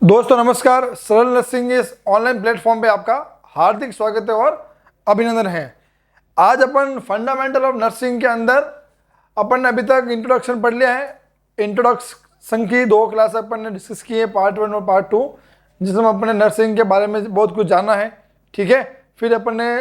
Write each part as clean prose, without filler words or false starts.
दोस्तों नमस्कार। सरल नर्सिंग इस ऑनलाइन प्लेटफॉर्म पे आपका हार्दिक स्वागत है और अभिनंदन है। आज अपन फंडामेंटल ऑफ नर्सिंग के अंदर अपन ने अभी तक इंट्रोडक्शन पढ़ लिया है। इंट्रोडक्शन की 2 क्लास अपन ने डिस्कस की है, पार्ट 1 और पार्ट 2, जिसमें अपन ने नर्सिंग के बारे में बहुत कुछ जाना है। ठीक है, फिर अपन ने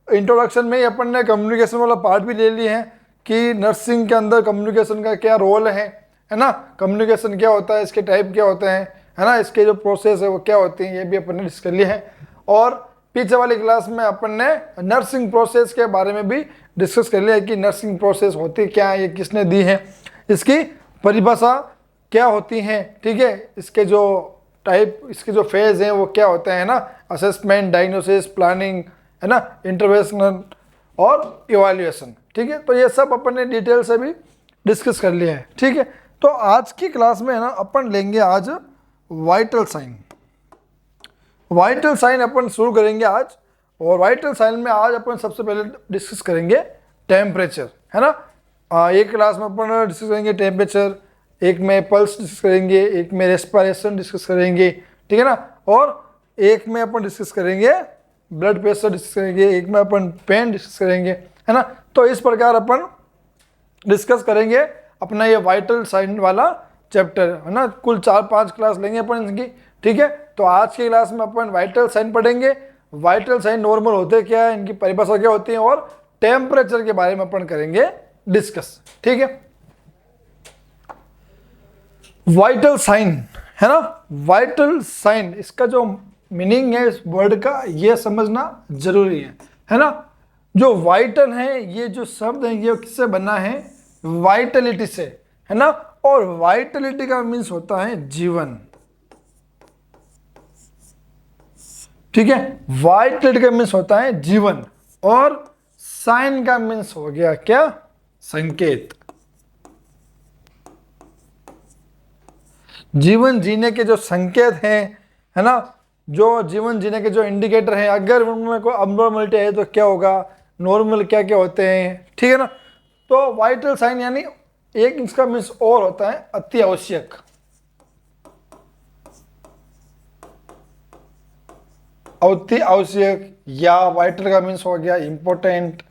इंट्रोडक्शन में ही अपन ने कम्युनिकेशन वाला पार्ट भी ले लिए हैं कि नर्सिंग के अंदर कम्युनिकेशन का क्या रोल है ना, कम्युनिकेशन क्या होता है, इसके टाइप क्या होते हैं, है ना, इसके जो प्रोसेस है वो क्या होती हैं, ये भी अपन ने डिस्कस कर लिया है। और पीछे वाली क्लास में अपन ने नर्सिंग प्रोसेस के बारे में भी डिस्कस कर लिया है कि नर्सिंग प्रोसेस होती क्या है, ये किसने दी है, इसकी परिभाषा क्या होती है। ठीक है, इसके जो टाइप, इसके जो फेज हैं वो क्या होते हैं ना, असेसमेंट, डायग्नोसिस, प्लानिंग, है ना, इंटरवेंशन और इवैल्यूएशन। ठीक है, तो ये सब अपन ने डिटेल से भी डिस्कस कर लिया है। ठीक है, तो आज की क्लास में है ना अपन लेंगे आज वाइटल साइन। वाइटल साइन अपन शुरू करेंगे आज। और वाइटल साइन में आज अपन सबसे पहले डिस्कस करेंगे टेम्परेचर, है ना। एक क्लास में अपन डिस्कस करेंगे टेम्परेचर, एक में पल्स डिस्कस करेंगे, एक में रेस्पिरेशन डिस्कस करेंगे, ठीक है ना, और एक में अपन डिस्कस करेंगे ब्लड प्रेशर डिस्कस करेंगे, एक में अपन पेन डिस्कस करेंगे, है ना। तो इस प्रकार अपन डिस्कस करेंगे अपना ये वाइटल साइन वाला चैप्टर, है ना। कुल 4-5 क्लास लेंगे अपन इसकी। ठीक है, तो आज की क्लास में अपन वाइटल साइन पढ़ेंगे। वाइटल साइन नॉर्मल होते क्या है, इनकी परिभाषा क्या होती है, और टेम्परेचर के बारे में अपन करेंगे डिस्कस। ठीक है, वाइटल साइन, है ना, वाइटल साइन, इसका जो मीनिंग है इस वर्ड का ये समझना जरूरी है ना। जो वाइटल है, ये जो शब्द है ये किससे बना है, वाइटलिटी से, है ना। और वाइटलिटी का मीन्स होता है जीवन। ठीक है, वाइटलिटी का मीन्स होता है जीवन, और साइन का मीन्स हो गया क्या, संकेत। जीवन जीने के जो संकेत हैं, है ना, जो जीवन जीने के जो इंडिकेटर हैं, अगर उनमें कोई अबनॉर्मलिटी है तो क्या होगा, नॉर्मल क्या क्या होते हैं। ठीक है ना, तो वाइटल साइन यानी एक इसका मीन्स और होता है अति आवश्यक। अति आवश्यक, या वाइटल का मीन्स हो गया इंपॉर्टेंट,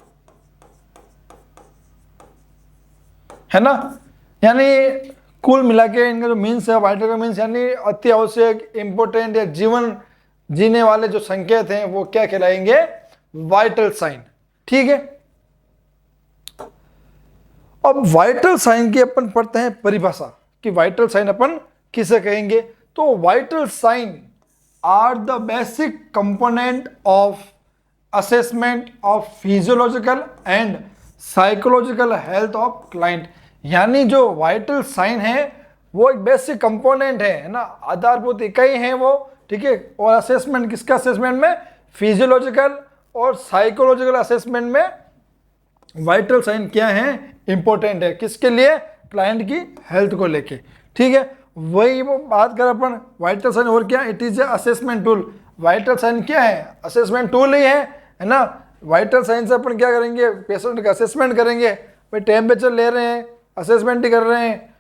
है ना। यानी कुल मिला के इनका जो मीन्स है, वाइटल का मीन्स यानी अति आवश्यक, इंपॉर्टेंट, या जीवन जीने वाले जो संकेत हैं वो क्या कहलाएंगे, वाइटल साइन। ठीक है, अब वाइटल साइन की अपन पढ़ते हैं परिभाषा कि वाइटल साइन अपन किसे कहेंगे। तो vital sign are the basic component of assessment of physiological and psychological health of client. यानी जो वाइटल साइन है वो एक बेसिक कंपोनेंट है ना, आधारभूत इकाई है वो। ठीक है, और असेसमेंट किसका, असेसमेंट में फिजियोलॉजिकल और साइकोलॉजिकल असेसमेंट में वाइटल साइन क्या है, इंपॉर्टेंट है, किसके लिए, क्लाइंट की हेल्थ को लेके। ठीक है, वही वो बात कर अपन वाइटल साइन और क्या, it is a assessment tool. Vital sign क्या है, असेसमेंट टूल ही है ना। वाइटल साइन से अपन क्या करेंगे, पेशेंट का असेसमेंट करेंगे। भाई टेम्परेचर ले रहे हैं, असेसमेंट ही कर रहे हैं,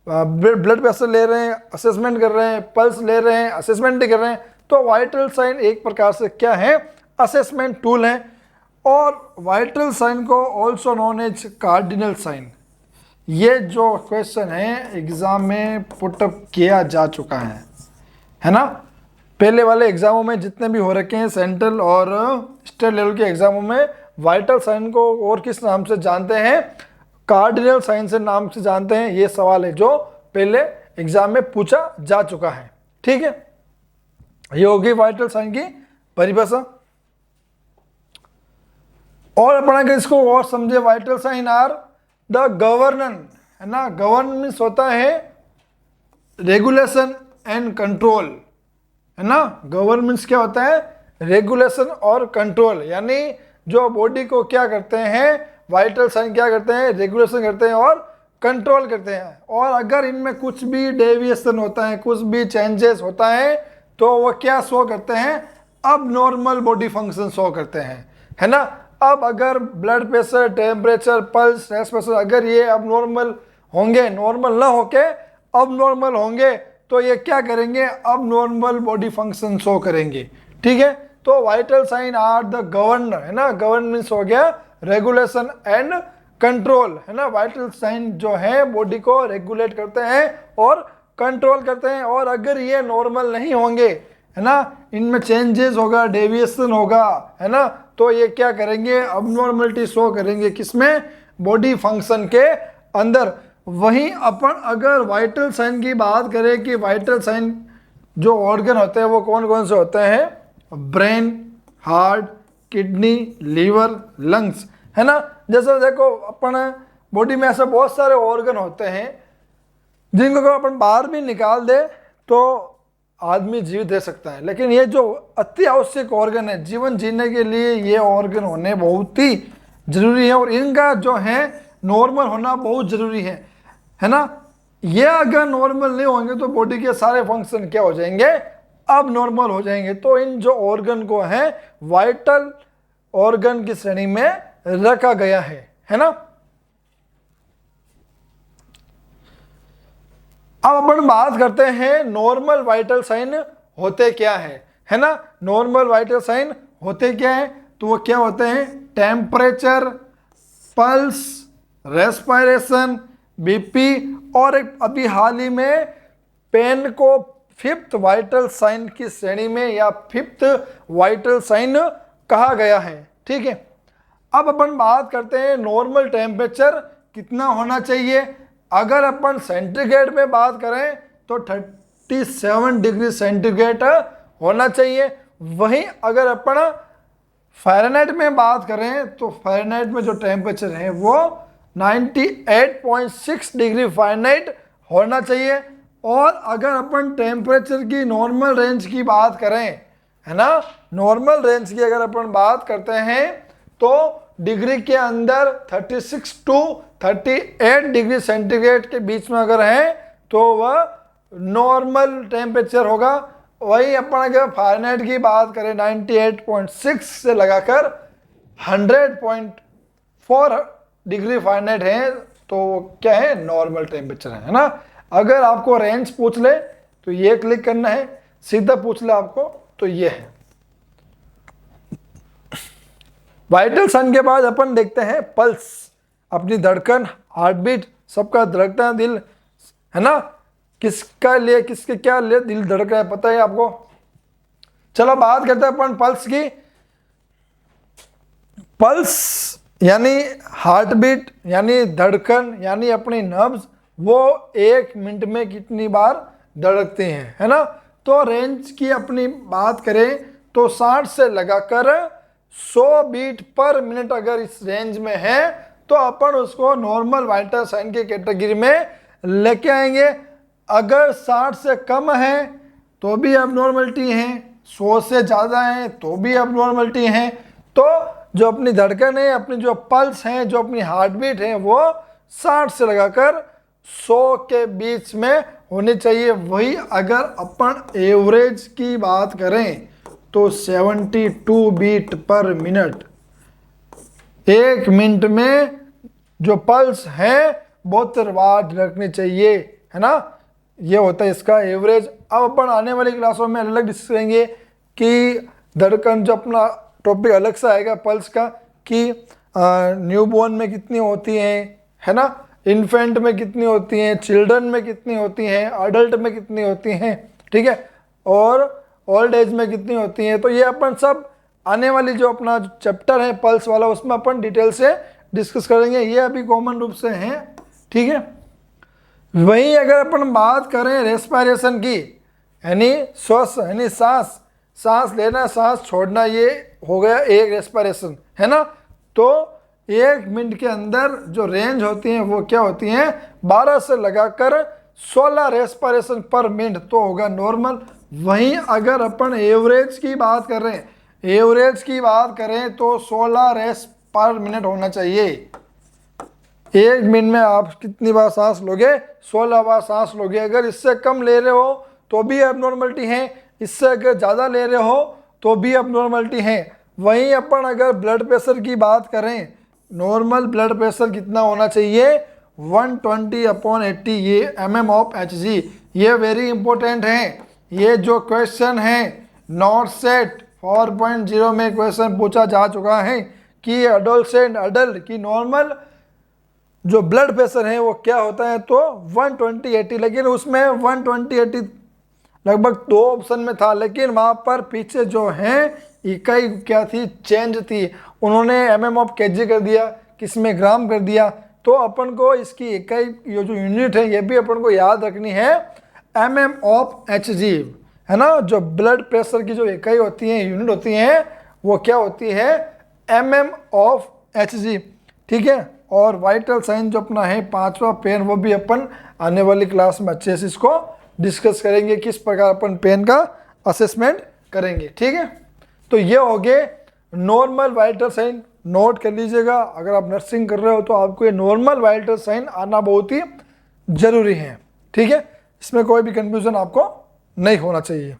ब्लड प्रेशर ले रहे हैं, असेसमेंट कर रहे हैं, पल्स ले रहे हैं, असेसमेंट ही कर रहे हैं। तो वाइटल साइन एक प्रकार से क्या है, असेसमेंट टूल है। और वाइटल साइन को also known as cardinal sign, ये जो क्वेश्चन है एग्जाम में पुटअप किया जा चुका है ना। पहले वाले एग्जामों में जितने भी हो रखे हैं, सेंट्रल और स्टेट लेवल के एग्जामों में, वाइटल साइन को और किस नाम से जानते हैं, कार्डिनल साइन से नाम से जानते हैं। ये सवाल है जो पहले एग्जाम में पूछा जा चुका है। ठीक है, ये होगी वाइटल साइन की परिभाषा। और अपन अगर इसको और समझे, वाइटल साइन आर द गवर्नन, है ना। गवर्न मीन्स होता है रेगुलेशन एंड कंट्रोल, है ना। गवर्न मीन्स क्या होता है, रेगुलेशन और कंट्रोल। यानी जो बॉडी को क्या करते हैं, वाइटल साइन क्या करते हैं, रेगुलेशन करते हैं और कंट्रोल करते हैं। और अगर इनमें कुछ भी डेविएशन होता है, कुछ भी चेंजेस होता है, तो वो क्या शो करते हैं, अब नॉर्मल बॉडी फंक्शन शो करते हैं, है ना। अब अगर blood pressure, temperature, pulse, respiration अगर ये अब नॉर्मल होंगे, नॉर्मल ना होके अब नॉर्मल होंगे, तो ये क्या करेंगे, अब नॉर्मल बॉडी फंक्शन शो करेंगे। ठीक है, तो vital sign are the governor, है ना, गवर्न मीन्स हो गया रेगुलेशन एंड कंट्रोल, है ना। वाइटल साइन जो है बॉडी को रेगुलेट करते हैं और कंट्रोल करते हैं, और अगर ये नॉर्मल नहीं होंगे, है ना, इनमें चेंजेस होगा, डेविएशन होगा, है ना, तो ये क्या करेंगे, अबनॉर्मलिटी शो करेंगे किसमें, बॉडी फंक्शन के अंदर। वहीं अपन अगर वाइटल साइन की बात करें कि वाइटल साइन जो ऑर्गन होते हैं वो कौन कौन से होते हैं, brain, heart, kidney, liver, lungs, है ना। जैसे देखो अपन बॉडी में ऐसे बहुत सारे ऑर्गन होते हैं जिनको अगर अपन बाहर भी निकाल दे तो आदमी जीवित रह सकता है, लेकिन ये जो अति आवश्यक ऑर्गन है जीवन जीने के लिए, ये ऑर्गन होने बहुत ही जरूरी है, और इनका जो है नॉर्मल होना बहुत जरूरी है ना। ये अगर नॉर्मल नहीं होंगे तो बॉडी के सारे फंक्शन क्या हो जाएंगे, अब नॉर्मल हो जाएंगे। तो इन जो ऑर्गन को है वाइटल ऑर्गन की श्रेणी में रखा गया है ना। अब अपन बात करते हैं नॉर्मल वाइटल साइन होते क्या है ना। नॉर्मल वाइटल साइन होते क्या है, तो वो क्या होते हैं, टेम्परेचर, पल्स, रेस्पिरेशन, बीपी, और एक अभी हाल ही में पेन को फिफ्थ वाइटल साइन की श्रेणी में या फिफ्थ वाइटल साइन कहा गया है। ठीक है, अब अपन बात करते हैं नॉर्मल टेम्परेचर कितना होना चाहिए। अगर अपन सेंटीग्रेड में बात करें तो 37 डिग्री सेंटीग्रेड होना चाहिए। वहीं अगर अपन फ़ारेनहाइट में बात करें तो फ़ारेनहाइट में जो टेम्परेचर है वो 98.6 डिग्री फ़ारेनहाइट होना चाहिए। और अगर अपन टेम्परेचर की नॉर्मल रेंज की बात करें, है ना, नॉर्मल रेंज की अगर अपन बात करते हैं तो डिग्री के अंदर 36 टू 38 डिग्री सेंटीग्रेड के बीच में अगर है तो वह नॉर्मल टेम्परेचर होगा। वही अपन अगर फ़ारेनहाइट की बात करें 98.6 से लगाकर 100.4 डिग्री फ़ारेनहाइट है तो क्या है, नॉर्मल टेम्परेचर है ना। अगर आपको रेंज पूछ ले तो ये क्लिक करना है, सीधा पूछ ले आपको तो ये है। वाइटल साइन के बाद अपन देखते हैं पल्स, अपनी धड़कन, हार्ट बीट, सबका धड़कता है दिल, है ना, किसका लिए किसके क्या लिए दिल धड़का है पता है आपको। चलो बात करते हैं अपन पल्स की। पल्स यानी हार्ट बीट यानी धड़कन यानी अपनी नब्ज, वो 1 मिनट में कितनी बार धड़कते हैं, है ना। तो रेंज की अपनी बात करें तो 60 से लगाकर 100 बीट पर मिनट अगर इस रेंज में है तो अपन उसको नॉर्मल वाइटल साइन के कैटेगरी में लेके आएंगे। अगर 60 से कम है तो भी अब नॉर्मलिटी है, 100 से ज़्यादा है तो भी अब नॉर्मलिटी है। तो जो अपनी धड़कन है, अपनी जो पल्स है, जो अपनी हार्ट बीट है वो 60 से लगाकर 100 के बीच में होनी चाहिए। वही अगर अपन एवरेज की बात करें तो 72 बीट पर मिनट, 1 मिनट में जो पल्स है 72 बार धड़कनी चाहिए, है ना। ये होता है इसका एवरेज। अब अपन आने वाली क्लासों में अलग डिस्कस करेंगे कि धड़कन, जो अपना टॉपिक अलग सा आएगा पल्स का, कि न्यूबॉर्न में कितनी होती है ना, इन्फेंट में कितनी होती हैं, चिल्ड्रन में कितनी होती हैं, अडल्ट में कितनी होती हैं, ठीक है, और ओल्ड एज में कितनी होती हैं। तो ये अपन सब आने वाली जो अपना चैप्टर है पल्स वाला उसमें अपन डिटेल से डिस्कस करेंगे। ये अभी कॉमन रूप से हैं, ठीक है। वहीं अगर अपन बात करें रेस्पिरेशन की, यानी श्वास यानी सांस लेना सांस छोड़ना, ये हो गया एक रेस्पिरेशन, है ना। तो 1 मिनट के अंदर जो रेंज होती है वो क्या होती हैं, 12 से लगाकर 16 रेस्पिरेशन पर मिनट तो होगा नॉर्मल। वहीं अगर अपन एवरेज की बात करें तो 16 रेस पर मिनट होना चाहिए। 1 मिनट में आप कितनी बार सांस लोगे, 16 बार सांस लोगे। अगर इससे कम ले रहे हो तो भी एबनॉर्मलिटी है, इससे अगर ज़्यादा ले रहे हो तो भी एबनॉर्मलिटी है। वहीं अपन अगर ब्लड प्रेशर की बात करें, नॉर्मल ब्लड प्रेशर कितना होना चाहिए, 120/80 ये mm/Hg, ये वेरी इंपॉर्टेंट है। ये जो क्वेश्चन है नॉट सेट 4.0 में क्वेश्चन पूछा जा चुका है कि अडल्ट की नॉर्मल जो ब्लड प्रेशर है वो क्या होता है, तो 120/80, लेकिन उसमें 120/80 लगभग 2 ऑप्शन में था, लेकिन वहाँ पर पीछे जो है इकाई क्या थी, चेंज थी, उन्होंने mm/kg कर दिया, किसमें ग्राम कर दिया। तो अपन को इसकी इकाई ये जो यूनिट है ये भी अपन को याद रखनी है mm/Hg, है ना। जो ब्लड प्रेशर की जो इकाई होती है, यूनिट होती है, वो क्या होती है, mm/Hg, ठीक है। और वाइटल साइन जो अपना है 5वां पेन, वो भी अपन आने वाली क्लास में अच्छे से इसको डिस्कस करेंगे, किस प्रकार अपन पेन का असेसमेंट करेंगे, ठीक है। तो ये हो गए नॉर्मल वाइटल साइन, नोट कर लीजिएगा। अगर आप नर्सिंग कर रहे हो तो आपको ये नॉर्मल वाइटल साइन आना बहुत ही जरूरी है, ठीक है। इसमें कोई भी कंफ्यूजन आपको नहीं होना चाहिए।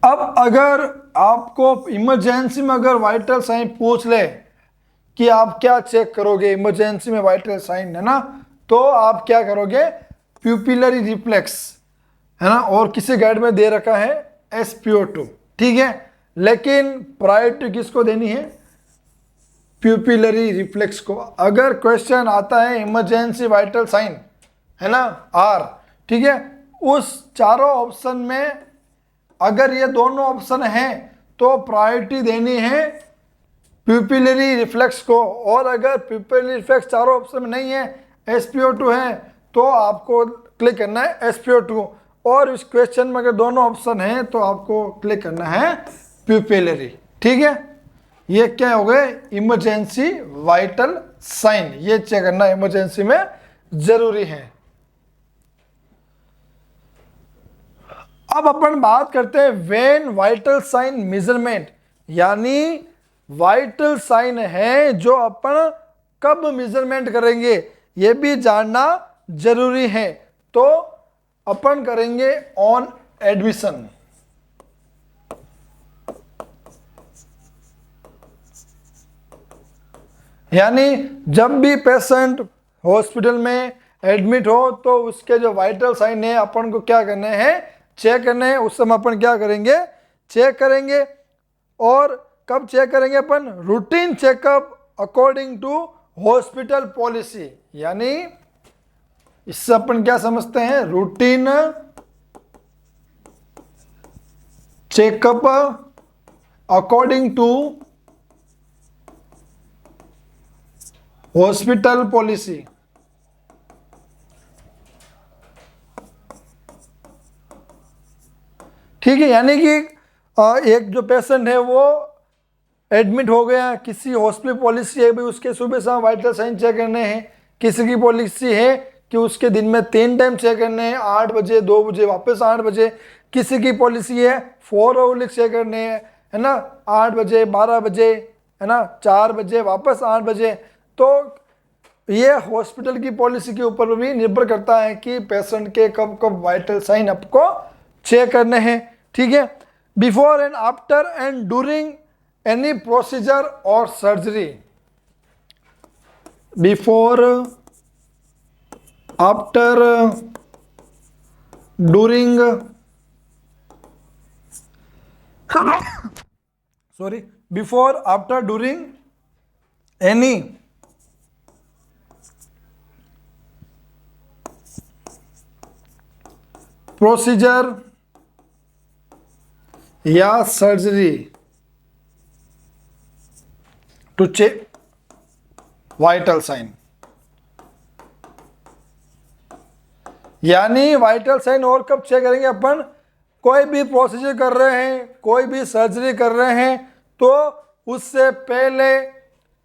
अब अगर आपको इमरजेंसी में अगर वाइटल साइन पूछ ले कि आप क्या चेक करोगे इमरजेंसी में वाइटल साइन, है ना, तो आप क्या करोगे, प्यूपिलरी रिफ्लेक्स, है ना, और किसी गाइड में दे रखा है SpO2, ठीक है। लेकिन प्रायोरिटी किसको देनी है, प्यूपिलरी रिफ्लेक्स को। अगर क्वेश्चन आता है इमरजेंसी वाइटल साइन, है ना, R, ठीक है, उस चारों ऑप्शन में अगर ये दोनों ऑप्शन हैं तो प्रायोरिटी देनी है प्यूपिलरी रिफ्लेक्स को, और अगर प्यूपिलरी रिफ्लेक्स चारों ऑप्शन में नहीं है, SpO2 है, तो आपको क्लिक करना है SpO2, और इस क्वेश्चन में अगर दोनों ऑप्शन हैं तो आपको क्लिक करना है प्यूपिलरी, ठीक है। ये क्या हो गए, इमरजेंसी वाइटल साइन, ये चेक करना इमरजेंसी में जरूरी है। अब अपन बात करते हैं व्हेन वाइटल साइन मेजरमेंट, यानी वाइटल साइन है जो अपन कब मेजरमेंट करेंगे ये भी जानना जरूरी है। तो अपन करेंगे ऑन एडमिशन, यानी जब भी पेशेंट हॉस्पिटल में एडमिट हो तो उसके जो वाइटल साइन है अपन को क्या करने हैं, चेक करने हैं। उस समय अपन क्या करेंगे, चेक करेंगे। और कब चेक करेंगे अपन, routine checkup according to hospital policy, यानी इससे अपन क्या समझते हैं, routine checkup according to hospital policy. ठीक है, यानी कि एक जो पेशेंट है वो एडमिट हो गया, किसी हॉस्पिटल पॉलिसी है भाई उसके सुबह शाम वाइटल साइन चेक करने हैं, किसी की पॉलिसी है कि उसके दिन में 3 टाइम चेक करने हैं, 8 बजे, 2 बजे, वापस 8 बजे, किसी की पॉलिसी है 4 आवर चेक करने हैं, है ना, 8 बजे, 12 बजे, है ना, 4 बजे, वापस 8 बजे। तो ये हॉस्पिटल की पॉलिसी के ऊपर भी निर्भर करता है कि पेशेंट के कब कब वाइटल साइन आपको चेक करने हैं, ठीक है। Before and after and during any procedure और surgery, before, after, during, sorry, before, after, during any procedure या surgery to check vital sign, यानी वाइटल साइन और कब चेक करेंगे अपन, कोई भी प्रोसीजर कर रहे हैं, कोई भी सर्जरी कर रहे हैं, तो उससे पहले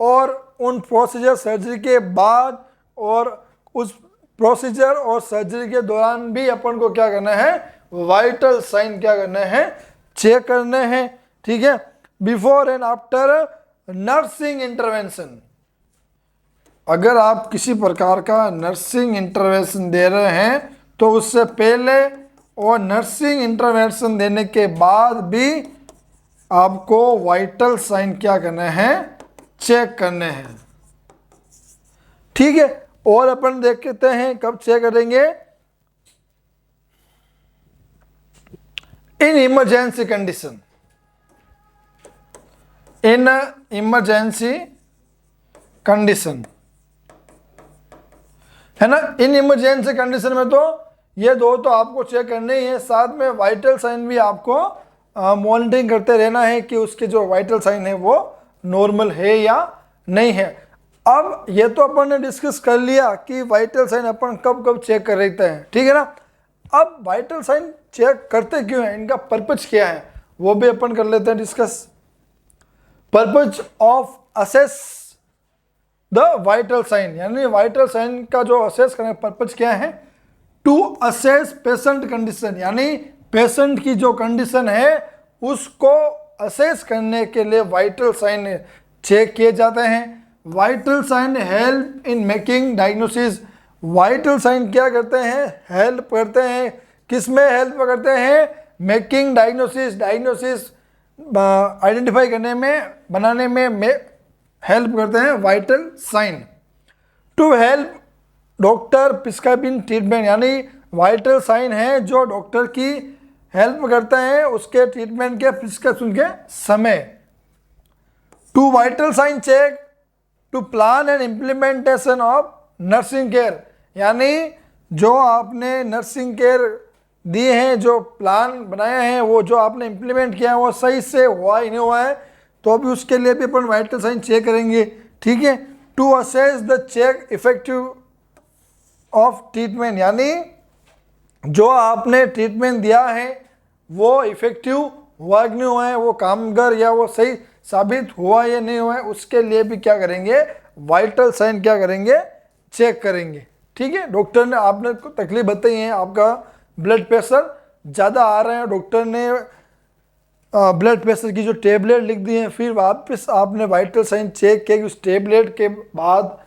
और उन प्रोसीजर सर्जरी के बाद और उस प्रोसीजर और सर्जरी के दौरान भी अपन को क्या करना है, वाइटल साइन क्या करना है, चेक करने हैं, ठीक है। Before and after nursing intervention, अगर आप किसी प्रकार का नर्सिंग इंटरवेंशन दे रहे हैं तो उससे पहले और नर्सिंग इंटरवेंशन देने के बाद भी आपको वाइटल साइन क्या करना है, चेक करने हैं। ठीक है, और अपन देखते हैं कब चेक करेंगे, in emergency condition. In emergency condition है ना। इन इमरजेंसी कंडीशन में तो ये दो तो आपको चेक करने ही है, साथ में वाइटल साइन भी आपको मॉनिटरिंग करते रहना है कि उसके जो वाइटल साइन है वो नॉर्मल है या नहीं है। अब ये तो अपन ने डिस्कस कर लिया कि वाइटल साइन अपन कब कब चेक कर रहते हैं, ठीक है ना। अब वाइटल साइन चेक करते क्यों हैं, इनका पर्पज क्या है, वो भी अपन कर लेते हैं discuss. Purpose of assess the vital sign, यानी वाइटल साइन का जो असेस करने का पर्पज क्या है, टू असेस पेशेंट कंडीशन, यानी पेशेंट की जो कंडीशन है उसको असेस करने के लिए वाइटल साइन चेक किए जाते हैं। Vital sign help in making diagnosis. Vital sign क्या करते हैं, हेल्प करते हैं, किसमें हेल्प करते हैं, मेकिंग डायग्नोसिस, डायग्नोसिस आइडेंटिफाई करने में, बनाने में हेल्प करते हैं vital sign. To help doctor prescribing treatment, यानी वाइटल साइन है जो डॉक्टर की हेल्प करते हैं उसके ट्रीटमेंट के प्रिस्क्रिप्शन के समय। To vital sign check to plan and implementation of nursing care, यानी जो आपने नर्सिंग केयर दिए हैं, जो प्लान बनाए हैं, वो जो आपने इम्प्लीमेंट किया है वो सही से हुआ ही नहीं हुआ है, तो अभी उसके लिए भी अपन वाइटल साइन चेक करेंगे। ठीक है, to assess the check effective of treatment, यानी जो आपने ट्रीटमेंट दिया है वो इफेक्टिव हुआ कि नहीं हुआ है, वो कामगार या वो सही साबित हुआ या नहीं हुआ है, उसके लिए भी क्या करेंगे, वाइटल साइन क्या करेंगे, चेक करेंगे। ठीक है, डॉक्टर ने आपने तकलीफ बताई है, आपका ब्लड प्रेशर ज़्यादा आ रहा है, डॉक्टर ने ब्लड प्रेशर की जो टेबलेट लिख दी है, फिर वापस आपने वाइटल साइन चेक किया कि उस टेबलेट के बाद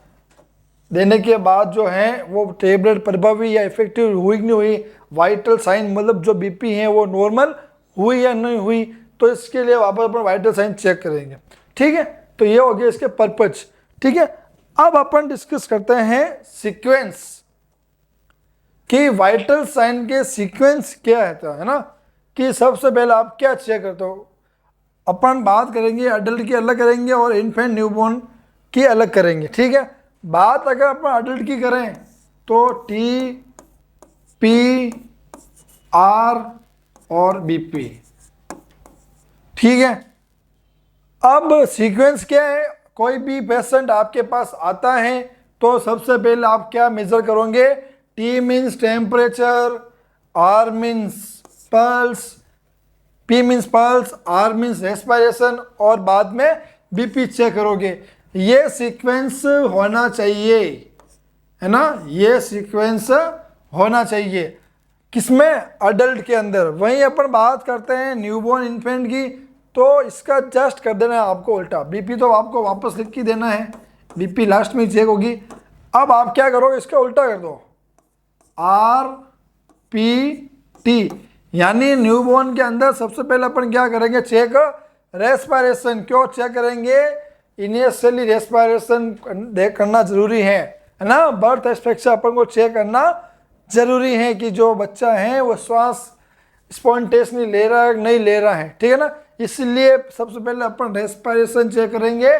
देने के बाद जो है वो टेबलेट प्रभावी या इफेक्टिव हुई कि नहीं हुई, वाइटल साइन मतलब जो बीपी है वो नॉर्मल हुई या नहीं हुई, तो इसके लिए वापस अपन वाइटल साइन चेक करेंगे। ठीक है, तो ये हो गया इसके पर्पज। ठीक है, अब अपन डिस्कस करते हैं सीक्वेंस कि वाइटल साइन के सीक्वेंस क्या है ना, कि सबसे पहले आप क्या चेक करते हो। अपन बात करेंगे अडल्ट की अलग करेंगे और इन्फेंट न्यूबॉर्न की अलग करेंगे। ठीक है, बात अगर अपन अडल्ट की करें तो टी, पी, आर और बीपी। ठीक है, अब सीक्वेंस क्या है, कोई भी पेशेंट आपके पास आता है तो सबसे पहले आप क्या मेजर करोगे, T means temperature, R means pulse, P means pulse, R means respiration और बाद में बीपी चेक करोगे। ये सीक्वेंस होना चाहिए, है ना, ये सीक्वेंस होना चाहिए किसमें, अडल्ट के अंदर। वहीं अपन बात करते हैं न्यूबॉर्न इन्फेंट की, तो इसका जस्ट कर देना है आपको उल्टा, बीपी तो आपको वापस लिख के देना है, बीपी लास्ट में चेक होगी। अब आप क्या करोगे, इसका उल्टा कर दो, आर पी टी, यानी न्यूबॉर्न के अंदर सबसे पहले अपन क्या करेंगे, चेक रेस्पिरेशन। क्यों चेक करेंगे, इनिशियली रेस्पिरेशन करना जरूरी है ना, बर्थ एक्सपेक्टेशन अपन को चेक करना जरूरी है कि जो बच्चा है वो श्वास स्पॉन्टेनियसली ले रहा है नहीं ले रहा है। ठीक है ना, इसलिए सबसे पहले अपन रेस्पिरेशन चेक करेंगे,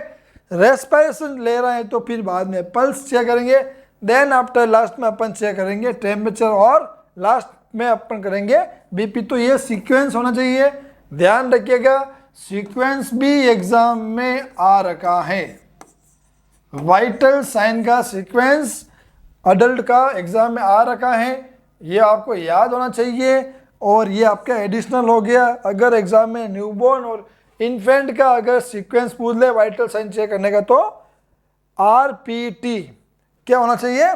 रेस्पिरेशन ले रहा है तो फिर बाद में पल्स चेक करेंगे, देन आफ्टर लास्ट में अपन चेक करेंगे टेम्परेचर और लास्ट में अपन करेंगे बीपी। तो ये सीक्वेंस होना चाहिए, ध्यान रखिएगा, सीक्वेंस भी एग्जाम में आ रखा है। वाइटल साइन का सीक्वेंस अडल्ट का एग्जाम में आ रखा है, ये आपको याद होना चाहिए। और ये आपका एडिशनल हो गया, अगर एग्जाम में न्यूबॉर्न और इन्फेंट का अगर सीक्वेंस पूछ ले वाइटल साइन चेक करने का तो आरपीटी क्या होना चाहिए,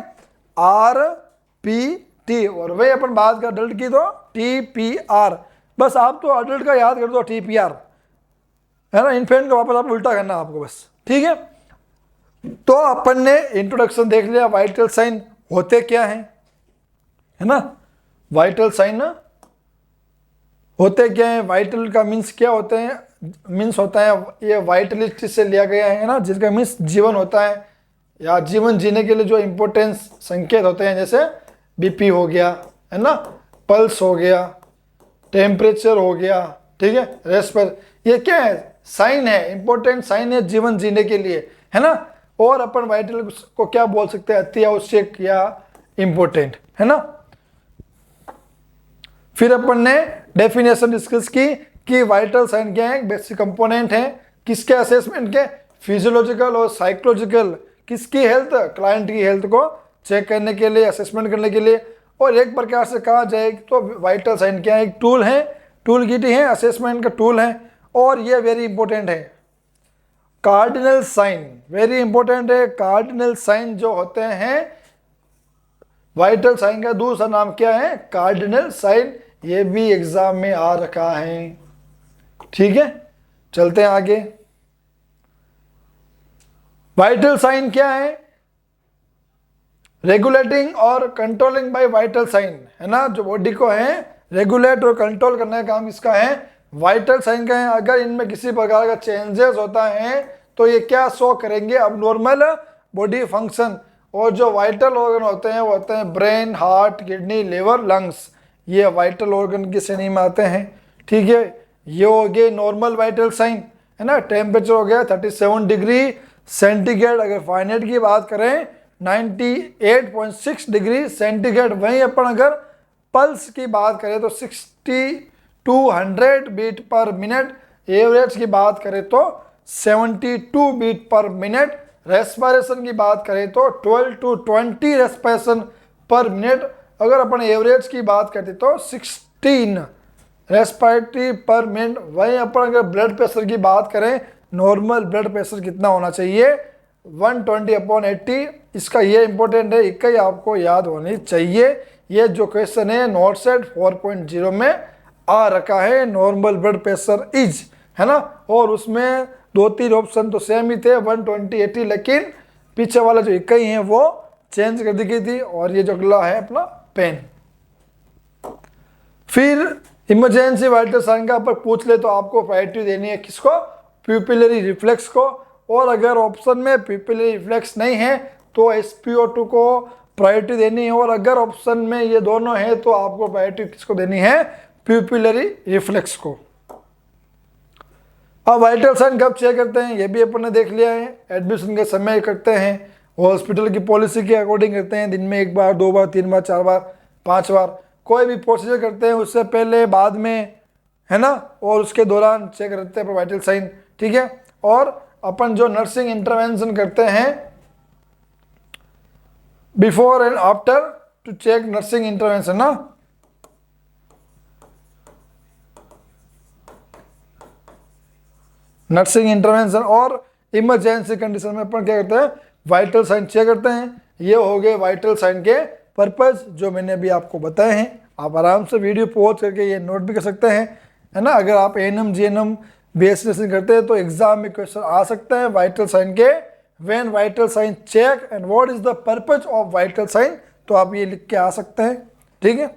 आरपीटी। और वही अपन बात कर अडल्ट की तो टीपीआर, बस आप तो अडल्ट का याद कर दो टीपीआर, है ना, इन्फेंट का वापस आप उल्टा करना आपको बस। ठीक है, तो अपन ने इंट्रोडक्शन देख लिया, वाइटल साइन होते क्या हैं, है ना, वाइटल साइन होते क्या हैं, वाइटल का मीन्स क्या होते हैं, मीन्स होता है, ये वाइटलिटी से लिया गया है ना, जिसका मीन्स जीवन होता है या जीवन जीने के लिए जो इम्पोर्टेंस संकेत होते हैं, जैसे बीपी हो गया है ना, पल्स हो गया, टेम्परेचर हो गया, ठीक है, रेस्पिरेशन, ये क्या है, साइन है, इंपॉर्टेंट साइन है जीवन जीने के लिए, है ना। और अपन वाइटल को क्या बोल सकते हैं, अति आवश्यक या इंपॉर्टेंट, है ना। फिर अपन ने डेफिनेशन डिस्कस की कि वाइटल साइन क्या है, बेसिक कंपोनेंट है किसके असेसमेंट के, फिजियोलॉजिकल और साइकोलॉजिकल, किसकी हेल्थ, क्लाइंट की हेल्थ को चेक करने के लिए, असेसमेंट करने के लिए। और एक प्रकार से कहा जाए तो वाइटल साइन क्या है, एक टूल है, टूल किट है, असेसमेंट का टूल है। और ये वेरी इंपॉर्टेंट है, कार्डिनल साइन वेरी इंपॉर्टेंट है। कार्डिनल साइन जो होते हैं वाइटल साइन का दूसरा नाम क्या है, कार्डिनल साइन, ये भी एग्जाम में आ रखा है, ठीक है। चलते हैं आगे। वाइटल साइन क्या है, रेगुलेटिंग और कंट्रोलिंग बाय वाइटल साइन, है ना, जो बॉडी को है रेगुलेट और कंट्रोल करने का काम इसका है, वाइटल साइन का है। अगर इनमें किसी प्रकार का चेंजेस होता है तो ये क्या शो करेंगे, अब नॉर्मल बॉडी फंक्शन। और जो वाइटल ऑर्गन होते हैं वो होते हैं brain, heart, kidney, liver, lungs, ये वाइटल ऑर्गन की श्रेणी में आते हैं, ठीक है। ये हो गए नॉर्मल वाइटल साइन, है ना। टेम्परेचर हो गया 37 डिग्री सेंटीग्रेड, अगर फारेनहाइट की बात करें 98.6 डिग्री सेंटीग्रेड। वहीं अपन अगर पल्स की बात करें तो 6200 बीट पर मिनट, एवरेज की बात करें तो 72 बीट पर मिनट, रेस्पिरेशन की बात करें तो 12 to 20 रेस्पिरेशन पर मिनट, अगर अपन एवरेज की बात करते तो 16 रेस्पिरेटरी पर मिनट। वहीं अपन अगर ब्लड प्रेशर की बात करें, नॉर्मल ब्लड प्रेशर कितना होना चाहिए, 120/80। इसका ये इंपॉर्टेंट है, इक्का ही आपको याद होनी चाहिए। ये जो क्वेश्चन है नोट सेट 4.0 में आ रखा है, नॉर्मल ब्लड प्रेशर इज, है ना। और उसमें 2-3 ऑप्शन तो सेम ही थे 120/80, लेकिन पीछे वाला जो इक्का ही है वो चेंज कर दी गई थी। और ये जो अगला है अपना पेन। फिर इमरजेंसी वाइटल साइन का पर पूछ ले तो आपको प्रायोरिटी देनी है किसको, प्यूपिलरी रिफ्लेक्स को। और अगर ऑप्शन में प्यूपिलरी रिफ्लेक्स नहीं है तो SpO2 को प्रायोरिटी देनी है। और अगर ऑप्शन में ये दोनों है तो आपको प्रायोरिटी किसको देनी है, प्यूपिलरी रिफ्लेक्स को। अब वाइटल साइन कब चेक करते हैं ये भी अपन ने देख लिया है, एडमिशन के समय करते हैं, हॉस्पिटल की पॉलिसी के अकॉर्डिंग करते हैं, दिन में 1 बार, 2 बार, 3 बार, 4 बार, 5 बार, कोई भी प्रोसीजर करते हैं उससे पहले, बाद में, है ना। और उसके दौरान चेक करते हैं वाइटल साइन, ठीक है। और अपन जो नर्सिंग इंटरवेंशन करते हैं before and after to check nursing intervention ना, नर्सिंग इंटरवेंशन और इमरजेंसी कंडीशन में अपन क्या करते हैं, वाइटल साइन चेक करते हैं। ये हो गए वाइटल साइन के पर्पस जो मैंने अभी आपको बताए हैं। आप आराम से वीडियो पॉज करके ये नोट भी कर सकते हैं, है ना। अगर आप ANM GNM BSc नर्सिंग करते हैं तो एग्जाम में क्वेश्चन आ सकता है वाइटल साइन के, when vital sign check and what is the purpose of vital sign, तो आप ये लिख के आ सकते हैं, ठीक है।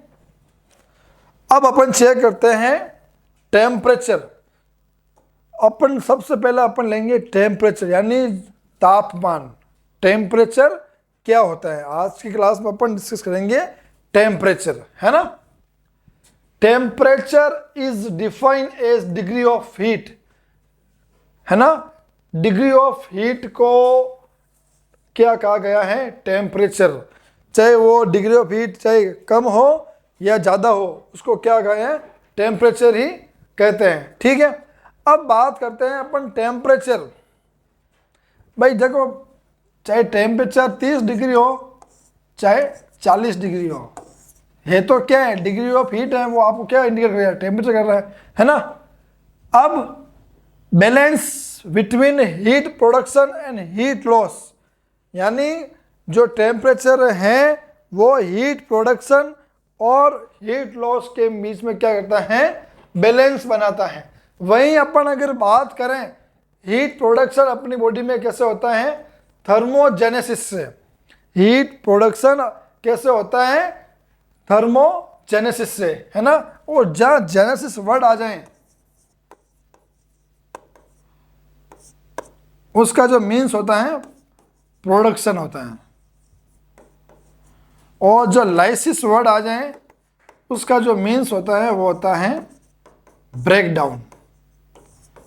अब अपन चेक करते हैं टेम्परेचर। अपन सबसे पहले अपन लेंगे टेम्परेचर यानी तापमान। टेम्परेचर क्या होता है आज की क्लास में अपन डिस्कस करेंगे टेम्परेचर, है ना। Temperature is defined as degree of heat, है ना। डिग्री ऑफ हीट को क्या कहा गया है, टेम्परेचर। चाहे वो डिग्री ऑफ हीट चाहे कम हो या ज़्यादा हो, उसको क्या कहे हैं, टेम्परेचर ही कहते हैं, ठीक है। अब बात करते हैं अपन टेम्परेचर। भाई देखो, चाहे टेम्परेचर 30 डिग्री हो चाहे 40 डिग्री हो, ये तो क्या है, डिग्री ऑफ हीट है, वो आपको क्या इंडिकेट कर रहा है, टेम्परेचर कर रहा है ना। अब balance between heat production and heat loss, यानी जो टेम्परेचर है वो हीट प्रोडक्शन और हीट लॉस के बीच में क्या करता है, बैलेंस बनाता है। वहीं अपन अगर बात करें हीट प्रोडक्शन अपनी बॉडी में कैसे होता है, थर्मोजेनेसिस से। हीट प्रोडक्शन कैसे होता है, थर्मोजेनेसिस से, है ना। और जहाँ जेनेसिस वर्ड आ जाए उसका जो मीन्स होता है प्रोडक्शन होता है, और जो लाइसिस वर्ड आ जाए उसका जो मीन्स होता है वो होता है ब्रेक डाउन।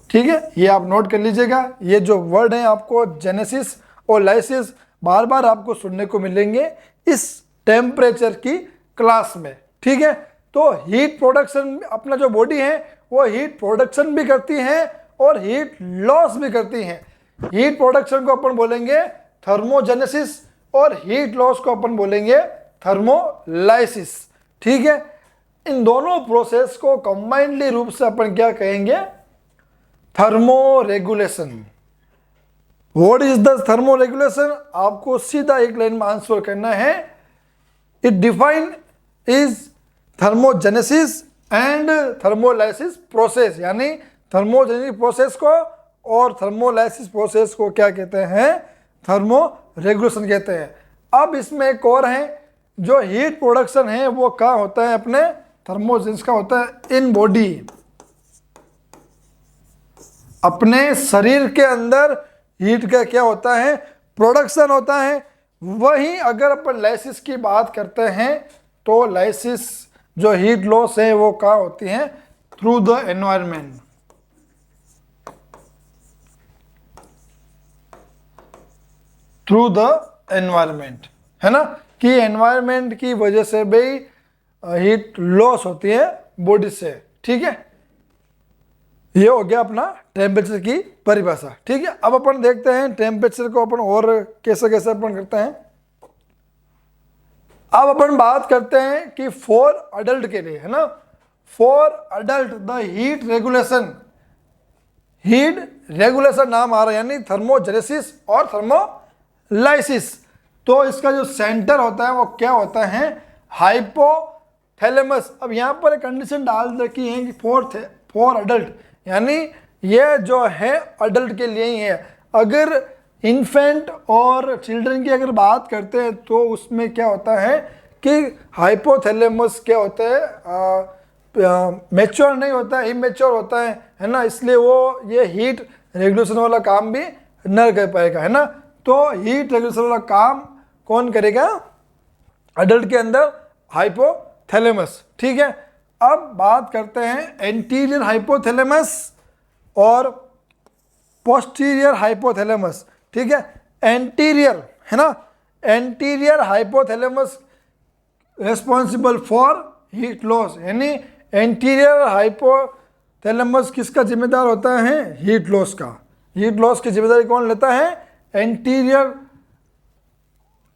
ठीक है, ये आप नोट कर लीजिएगा। ये जो वर्ड है आपको जेनेसिस और लाइसिस बार बार आपको सुनने को मिलेंगे इस टेम्परेचर की क्लास में। ठीक है, तो हीट प्रोडक्शन, अपना जो बॉडी है वो हीट प्रोडक्शन भी करती है और हीट लॉस भी करती है। हीट प्रोडक्शन को अपन बोलेंगे थर्मोजेनेसिस और हीट लॉस को अपन बोलेंगे थर्मोलाइसिस। ठीक है, इन दोनों प्रोसेस को कंबाइंडली रूप से अपन क्या कहेंगे, thermo regulation. What is the thermo regulation, आपको सीधा एक लाइन में आंसर करना है। It define is thermogenesis and thermolysis process, यानी थर्मोजेनिक प्रोसेस को और थर्मोलाइसिस प्रोसेस को क्या कहते हैं, थर्मो रेगुलेशन कहते हैं। अब इसमें एक और है, जो हीट प्रोडक्शन है वो कहाँ होता है, अपने थर्मोजेनिक्स का होता है इन बॉडी, अपने शरीर के अंदर हीट का क्या होता है, प्रोडक्शन होता है। वहीं अगर अपन लाइसिस की बात करते हैं तो लाइसिस जो हीट लॉस है वो कहाँ होती है, through the environment. Through the environment, है ना, कि एनवायरमेंट की वजह से भी हीट लॉस होती है बॉडी से। ठीक है, ये हो गया अपना टेम्परेचर की परिभाषा। ठीक है, अब अपन देखते हैं टेम्परेचर को अपन और कैसे कैसे अपन करते हैं। अब अपन बात करते हैं कि फॉर अडल्ट के लिए, है ना, for adult the heat regulation, heat regulation नाम आ रहा है, यानी थर्मोजेनेसिस और थर्मोलाइसिस। तो इसका जो सेंटर होता है वो क्या होता है, हाइपोथैलेमस। अब यहाँ पर एक कंडीशन डाल रखी है कि फॉर अडल्ट, यानी ये जो है अडल्ट के लिए ही है। अगर इन्फेंट और चिल्ड्रन की अगर बात करते हैं तो उसमें क्या होता है कि हाइपोथैलेमस क्या होता है, मैच्योर नहीं होता है, इमेच्योर होता है ना, इसलिए वो ये हीट रेगुलेशन वाला काम भी न कर पाएगा, है ना। तो हीट रेगुलेशन वाला काम कौन करेगा, अडल्ट के अंदर हाइपोथैलेमस। ठीक है, अब बात करते हैं एंटीरियर हाइपोथैलेमस और पोस्टीरियर हाइपोथैलेमस। ठीक है, एंटीरियर, है ना, anterior hypothalamus responsible for heat loss, यानी एंटीरियर हाइपोथैलेमस किसका जिम्मेदार होता है, हीट लॉस का। हीट लॉस की जिम्मेदारी कौन लेता है, एंटीरियर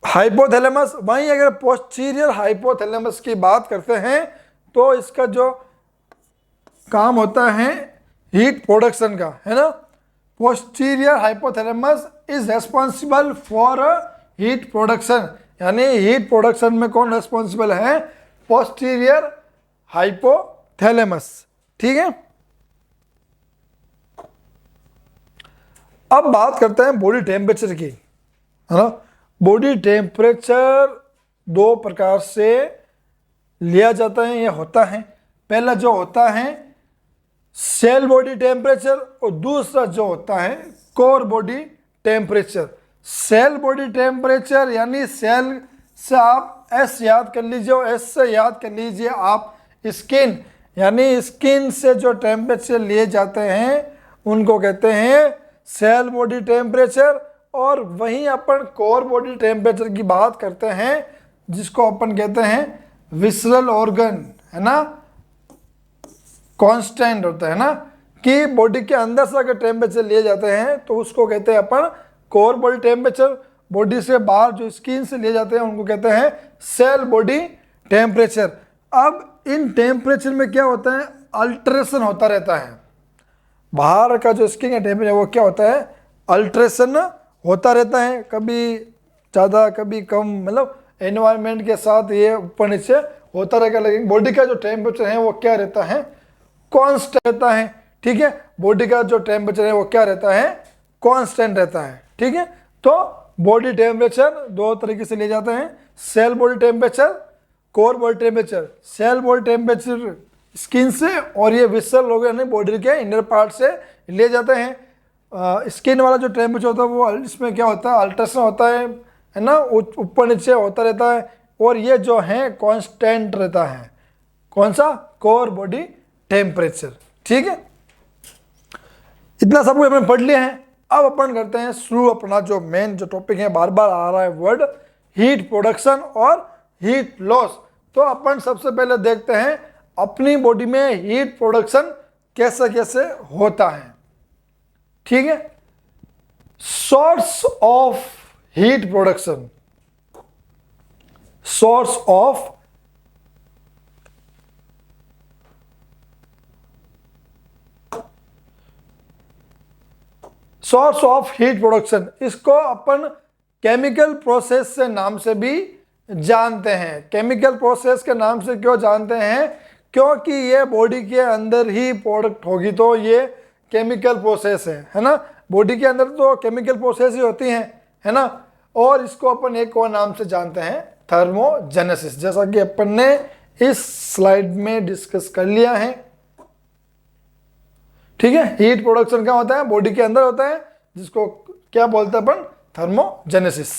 हाइपोथैलेमस। वहीं अगर पोस्टीरियर हाइपोथैलेमस की बात करते हैं तो इसका जो काम होता है हीट प्रोडक्शन का, है ना। Posterior hypothalamus is responsible for heat production, यानी हीट प्रोडक्शन में कौन रेस्पॉन्सिबल है, पोस्टीरियर हाइपोथैलेमस। ठीक है, अब बात करते हैं बॉडी टेम्परेचर की, है ना। बॉडी टेम्परेचर दो प्रकार से लिया जाता है, यह होता है, पहला जो होता है सेल बॉडी टेम्परेचर और दूसरा जो होता है core body temperature. Shell body temperature यानी सेल से आप एस याद कर लीजिए और एस से याद कर लीजिए आप स्किन, यानी स्किन से जो टेम्परेचर लिए जाते हैं उनको कहते हैं सेल बॉडी टेम्परेचर। और वहीं अपन कोर बॉडी टेम्परेचर की बात करते हैं जिसको अपन कहते हैं विसरल ऑर्गन, है ना, कांस्टेंट होता है ना, कि बॉडी के अंदर से अगर टेम्परेचर लिए जाते हैं तो उसको कहते हैं अपन कोर बॉडी टेम्परेचर। बॉडी से बाहर जो स्किन से लिए जाते हैं उनको कहते हैं सेल बॉडी टेम्परेचर। अब इन टेम्परेचर में क्या होता है, अल्ट्रेशन होता रहता है। बाहर का जो स्किन का टेम्परेचर वो क्या होता है, अल्ट्रेशन होता रहता है, कभी ज़्यादा कभी कम, मतलब एनवायरनमेंट के साथ ये ऊपर नीचे होता रहेगा। लेकिन बॉडी का जो टेम्परेचर है वो क्या रहता है, कांस्टेंट रहता है। ठीक है, बॉडी का जो टेम्परेचर है वो क्या रहता है, कांस्टेंट रहता है। ठीक है, तो बॉडी टेम्परेचर दो तरीके से ले जाते हैं, shell body temperature, core body temperature. Shell body temperature skin से और ये विसरल ऑर्गन बॉडी के इनर पार्ट से ले जाते हैं। स्किन वाला जो टेम्परेचर होता है वो इसमें क्या होता है, अल्ट्रेशन होता है ना, ऊपर नीचे होता रहता है, और ये जो है कांस्टेंट रहता है। कौन सा? Core body temperature. ठीक है, इतना सब कुछ अपने पढ़ लिया है। अब अपन करते हैं शुरू अपना जो मेन जो टॉपिक है, बार बार आ रहा है वर्ड, हीट प्रोडक्शन और हीट लॉस। तो अपन सबसे पहले देखते हैं अपनी बॉडी में हीट प्रोडक्शन कैसे कैसे होता है। ठीक है, source of heat production, source of heat production, इसको अपन केमिकल प्रोसेस से नाम से भी जानते हैं। केमिकल प्रोसेस के नाम से क्यों जानते हैं? क्योंकि ये बॉडी के अंदर ही प्रोडक्ट होगी, तो ये केमिकल प्रोसेस है ना। बॉडी के अंदर तो केमिकल प्रोसेस ही होती हैं, है ना। और इसको अपन एक और नाम से जानते हैं, थर्मोजेनेसिस, जैसा कि अपन ने इस स्लाइड में डिस्कस कर लिया है। ठीक है, हीट प्रोडक्शन क्या होता है? बॉडी के अंदर होता है, जिसको क्या बोलते हैं अपन? थर्मोजेनेसिस।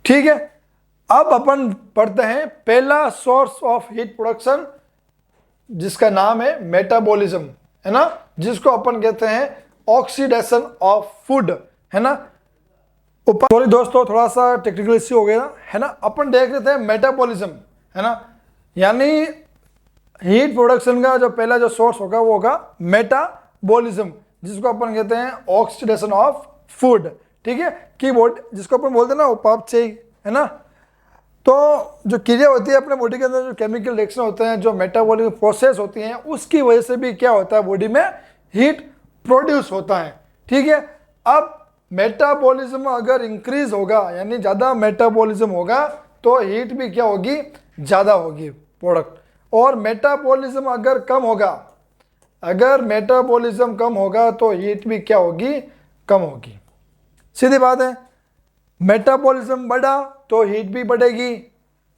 ठीक है, अब अपन पढ़ते हैं पहला सोर्स ऑफ हीट प्रोडक्शन, जिसका नाम है मेटाबॉलिज्म, है ना, जिसको अपन कहते हैं ऑक्सीडेशन ऑफ फूड, है ना। ऊपर सॉरी दोस्तों, थोड़ा सा टेक्निकल इश्यू हो गया, है ना। अपन देख रहे थे मेटाबॉलिज्म, है ना, यानी हीट प्रोडक्शन का जो पहला जो सोर्स होगा वो होगा मेटाबॉलिज्म, जिसको अपन कहते हैं ऑक्सीडेशन ऑफ फूड। ठीक है, कीबोर्ड जिसको अपन बोलते हैं ना उपापचय, है ना। तो जो क्रिया होती है अपने बॉडी के अंदर, जो केमिकल रिएक्शन होते हैं, जो मेटाबॉलिक प्रोसेस होती हैं, उसकी वजह से भी क्या होता है, बॉडी में हीट प्रोड्यूस होता है। ठीक है, अब मेटाबॉलिज्म अगर इंक्रीज होगा, यानी ज़्यादा मेटाबॉलिज्म होगा, तो हीट भी क्या होगी? ज़्यादा होगी प्रोडक्ट। और मेटाबॉलिज्म अगर कम होगा, अगर मेटाबॉलिज्म कम होगा तो हीट भी क्या होगी? कम होगी। सीधी बात है, मेटाबॉलिज्म बढ़ा तो हीट भी बढ़ेगी,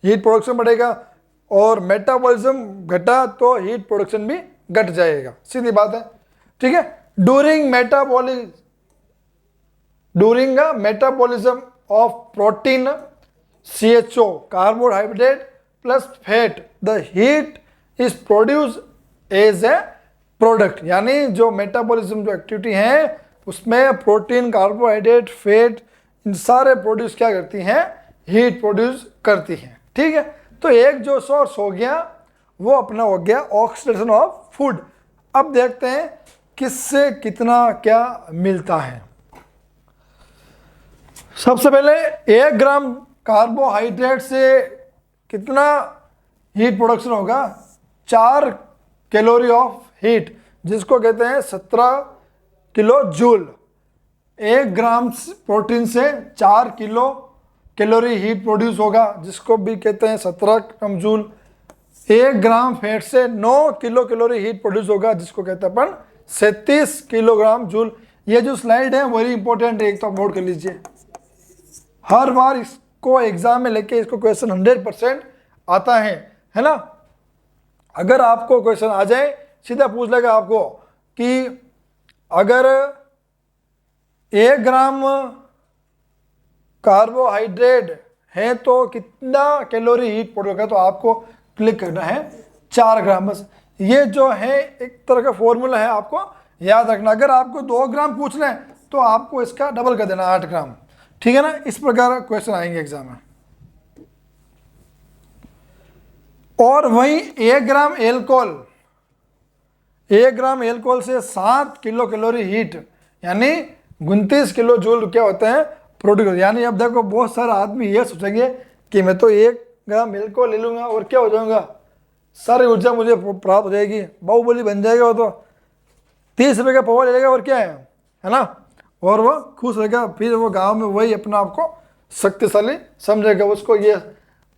हीट प्रोडक्शन बढ़ेगा, और मेटाबॉलिज्म घटा तो हीट प्रोडक्शन भी घट जाएगा। सीधी बात है। ठीक है, during metabolism of protein CHO, carbohydrate plus fat, the heat is produce as a product. यानी जो मेटाबॉलिज्म जो एक्टिविटी है उसमें प्रोटीन, कार्बोहाइड्रेट, फैट, इन सारे प्रोड्यूस क्या करती हैं? हीट प्रोड्यूस करती हैं। ठीक है, तो एक जो सोर्स हो गया वो अपना हो गया ऑक्सीडेशन ऑफ फूड। अब देखते हैं किससे कितना क्या मिलता है। सबसे पहले 1 ग्राम कार्बोहाइड्रेट से कितना हीट प्रोडक्शन होगा? 4 कैलोरी ऑफ हीट, जिसको कहते हैं 17 किलो जूल। 1 ग्राम प्रोटीन से 4 किलो कैलोरी हीट प्रोड्यूस होगा, जिसको भी कहते हैं 17 ग्राम जूल। 1 ग्राम फैट से 9 किलो कैलोरी हीट प्रोड्यूस होगा, जिसको कहते हैं अपन 37 किलोग्राम जूल। ये जो स्लाइड है वेरी इंपॉर्टेंट है, एक तो नोट कर लीजिए। हर बार इसको एग्जाम में लेके इसको क्वेश्चन 100% आता है ना। अगर आपको क्वेश्चन आ जाए, सीधा पूछ लेगा आपको कि अगर 1 ग्राम कार्बोहाइड्रेट है तो कितना कैलोरी हीट प्रोड्यूस होगा, तो आपको क्लिक करना है 4 ग्राम। बस ये जो है एक तरह का फॉर्मूला है, आपको याद रखना। अगर आपको 2 ग्राम पूछना है तो आपको इसका डबल कर देना, 8 ग्राम। ठीक है ना, इस प्रकार क्वेश्चन आएंगे एग्जाम में। और वहीं 1 ग्राम एल्कोहल, 1 ग्राम एल्कोहल से 7 किलो कैलोरी हीट, यानी 29 किलो जूल क्या होते हैं? प्रोड्यूस। यानी अब देखो बहुत सारे आदमी ये सोचेंगे कि मैं तो 1 ग्राम एल्कोहल ले लूँगा और क्या हो जाऊँगा, सारी ऊर्जा मुझे प्राप्त हो जाएगी, बाहुबली बन जाएगा। वो तो 30 रुपये का पवा ले लेगा और क्या है ना, और वो खुश रहेगा। फिर वो गांव में वही अपना आपको शक्तिशाली समझेगा। उसको ये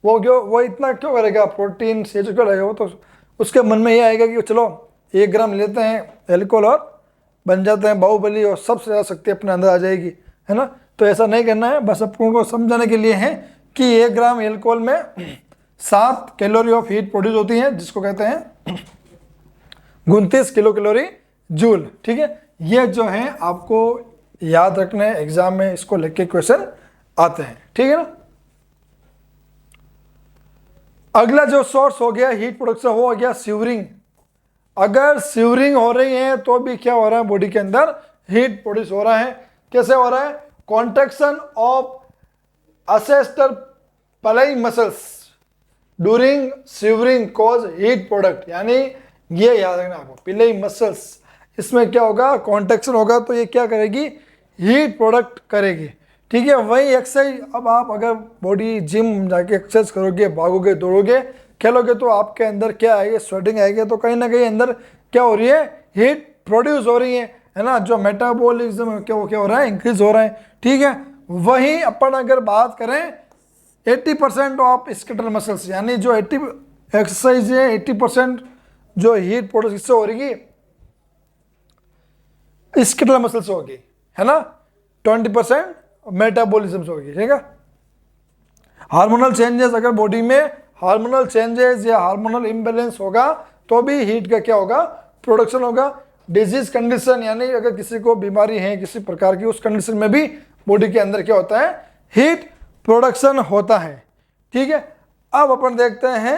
वो इतना क्यों करेगा, प्रोटीन से जो क्यों रहेगा, वो तो उसके मन में ये आएगा कि चलो 1 ग्राम लेते हैं एल्कोहल और बन जाते हैं बाहुबली, और सबसे ज़्यादा शक्ति अपने अंदर आ जाएगी, है ना। तो ऐसा नहीं करना है, बस आपको समझाने के लिए है कि 1 ग्राम एल्कोहल में 7 कैलोरी ऑफ हीट प्रोड्यूस होती है, जिसको कहते हैं 29 किलो कैलोरी जूल। ठीक है, ये जो है आपको याद रखना है, एग्जाम में इसको लेके क्वेश्चन आते हैं। ठीक है ना। अगला जो सोर्स हो गया हीट प्रोडक्शन, वो हो गया सीवरिंग। अगर सीवरिंग हो रही है तो भी क्या हो रहा है, बॉडी के अंदर हीट प्रोड्यूस हो रहा है। कैसे हो रहा है, contraction of arrector pili muscles during shivering cause heat product. यानी ये याद रखना आपको, पिलाई मसल्स, इसमें क्या होगा, कॉन्ट्रैक्शन होगा तो ये क्या करेगी, हीट प्रोडक्ट करेगी। ठीक है, वही एक्सरसाइज अब आप अगर बॉडी जिम जाके एक्सरसाइज करोगे, भागोगे, दौड़ोगे, खेलोगे तो आपके अंदर क्या आएगी, स्वेटिंग आएगी, तो कहीं ना कहीं अंदर क्या हो रही है, हीट प्रोड्यूस हो रही है ना। जो मेटाबॉलिज्म क्या हो रहा है, इंक्रीज हो रहा है। ठीक है, वही अपन अगर बात करें 80% ऑफ स्केलेटल मसल्स, यानी जो 80 एक्सरसाइज है 80% जो हीट प्रोड्यूस किससे हो रही है, स्केलेटल मसल्स होगी, है ना। 20% मेटाबॉलिज्म होगी। ठीक है, हार्मोनल चेंजेस, अगर बॉडी में हार्मोनल चेंजेस या हार्मोनल इम्बैलेंस होगा तो भी हीट का क्या होगा, प्रोडक्शन होगा। डिजीज कंडीशन, यानी अगर किसी को बीमारी है किसी प्रकार की, उस कंडीशन में भी बॉडी के अंदर क्या होता है, हीट प्रोडक्शन होता है। ठीक है, अब अपन देखते हैं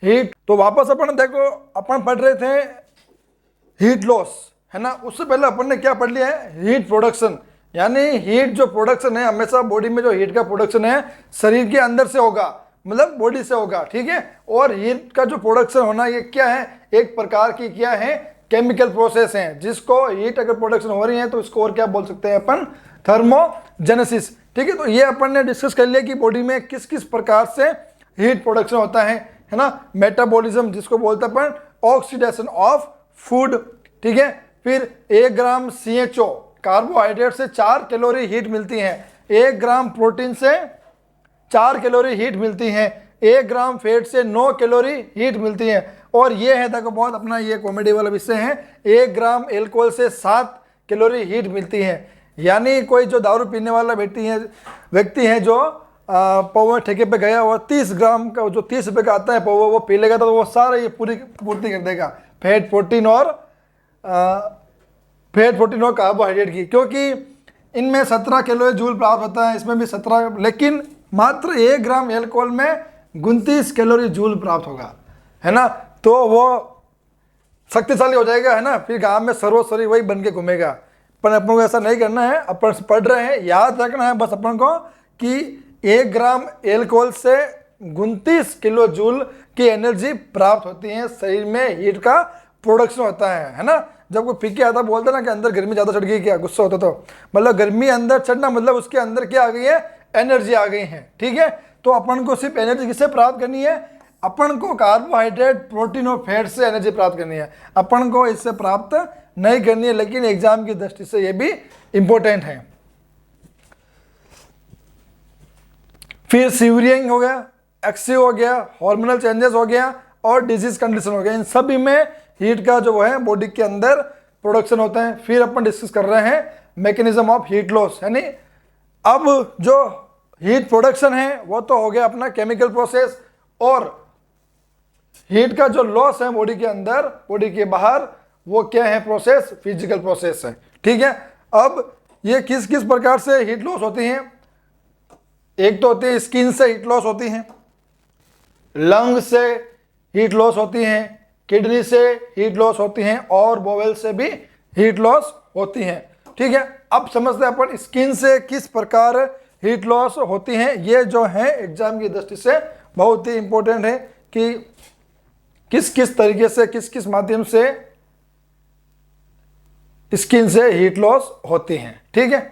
हीट। तो वापस अपन देखो, अपन पढ़ रहे थे हीट लॉस, है ना। उससे पहले अपन ने क्या पढ़ लिया है, हीट प्रोडक्शन। यानी हीट जो प्रोडक्शन है, हमेशा बॉडी में जो हीट का प्रोडक्शन है शरीर के अंदर से होगा, मतलब बॉडी से होगा। ठीक है, और हीट का जो प्रोडक्शन होना ये क्या है, एक प्रकार की क्या है, केमिकल प्रोसेस है, जिसको हीट अगर प्रोडक्शन हो रही है तो इसको और क्या बोल सकते हैं अपन, थर्मोजेनेसिस। ठीक है, तो ये अपन ने डिस्कस कर लिया कि बॉडी में किस किस प्रकार से हीट प्रोडक्शन होता है ना। मेटाबॉलिज्म जिसको बोलते हैं अपन, ऑक्सीडेशन ऑफ फूड। ठीक है, फिर 1 ग्राम CHO कार्बोहाइड्रेट से 4 कैलोरी हीट मिलती है, 1 ग्राम प्रोटीन से 4 कैलोरी हीट मिलती है, 1 ग्राम फैट से 9 कैलोरी हीट मिलती है। और ये है, देखो बहुत अपना ये कॉमेडी वाला विषय है, 1 ग्राम एल्कोहल से 7 कैलोरी हीट मिलती है। यानी कोई जो दारू पीने वाला व्यक्ति है जो पौवा ठेके पे गया और 30 ग्राम का जो 30 रुपये का आता है पौवा वो पी लेगा तो वो सारा ये पूर्ति कर देगा, फैट प्रोटीन और कार्बोहाइड्रेट की। क्योंकि इनमें 17 कैलोरी जूल प्राप्त होता है, इसमें भी 17, लेकिन मात्र 1 ग्राम एल्कोहल में 29 कैलोरी जूल प्राप्त होगा, है ना। तो वो शक्तिशाली हो जाएगा, है ना। फिर गांव में सर्वोपरि वही बन के घूमेगा। पर अपन को ऐसा नहीं करना है, अपन पढ़ रहे हैं, याद रखना है बस अपन को कि 1 ग्राम एल्कोहल से 29 किलो जूल की एनर्जी प्राप्त होती है, शरीर में हीट का प्रोडक्शन होता है ना। जब कोई पी के आता बोलता ना कि अंदर गर्मी ज़्यादा चढ़ गई, क्या गुस्सा होता, तो मतलब गर्मी अंदर चढ़ना मतलब उसके अंदर क्या आ गई है, एनर्जी आ गई है। ठीक है, तो अपन को सिर्फ एनर्जी किससे प्राप्त करनी है, अपन को कार्बोहाइड्रेट, प्रोटीन और फैट से एनर्जी प्राप्त करनी है, अपन को इससे प्राप्त नहीं करनी है। लेकिन एग्जाम की दृष्टि से ये भी इंपॉर्टेंट है। फिर सीवरिंग हो गया, एक्सिव हो गया, हार्मोनल चेंजेस हो गया और डिजीज कंडीशन हो गया। इन सभी में हीट का जो है बॉडी के अंदर प्रोडक्शन होता है। फिर अपन डिस्कस कर रहे हैं मैकेनिज्म ऑफ हीट लॉस, यानी अब जो हीट प्रोडक्शन है वो तो हो गया अपना केमिकल प्रोसेस, और हीट का जो लॉस है बॉडी के अंदर, बॉडी के बाहर, वो क्या है प्रोसेस, फिजिकल प्रोसेस है। ठीक है, अब ये किस किस प्रकार से हीट लॉस होती है, एक तो होती है स्किन से हीट लॉस होती है, लंग से हीट लॉस होती है, किडनी से हीट लॉस होती हैं और बोवेल से भी हीट लॉस होती हैं। ठीक है, अब समझते हैं अपन स्किन से किस प्रकार हीट लॉस होती हैं। ये जो है एग्जाम की दृष्टि से बहुत ही इंपॉर्टेंट है कि किस किस तरीके से, किस किस माध्यम से स्किन से हीट लॉस होती हैं। ठीक है,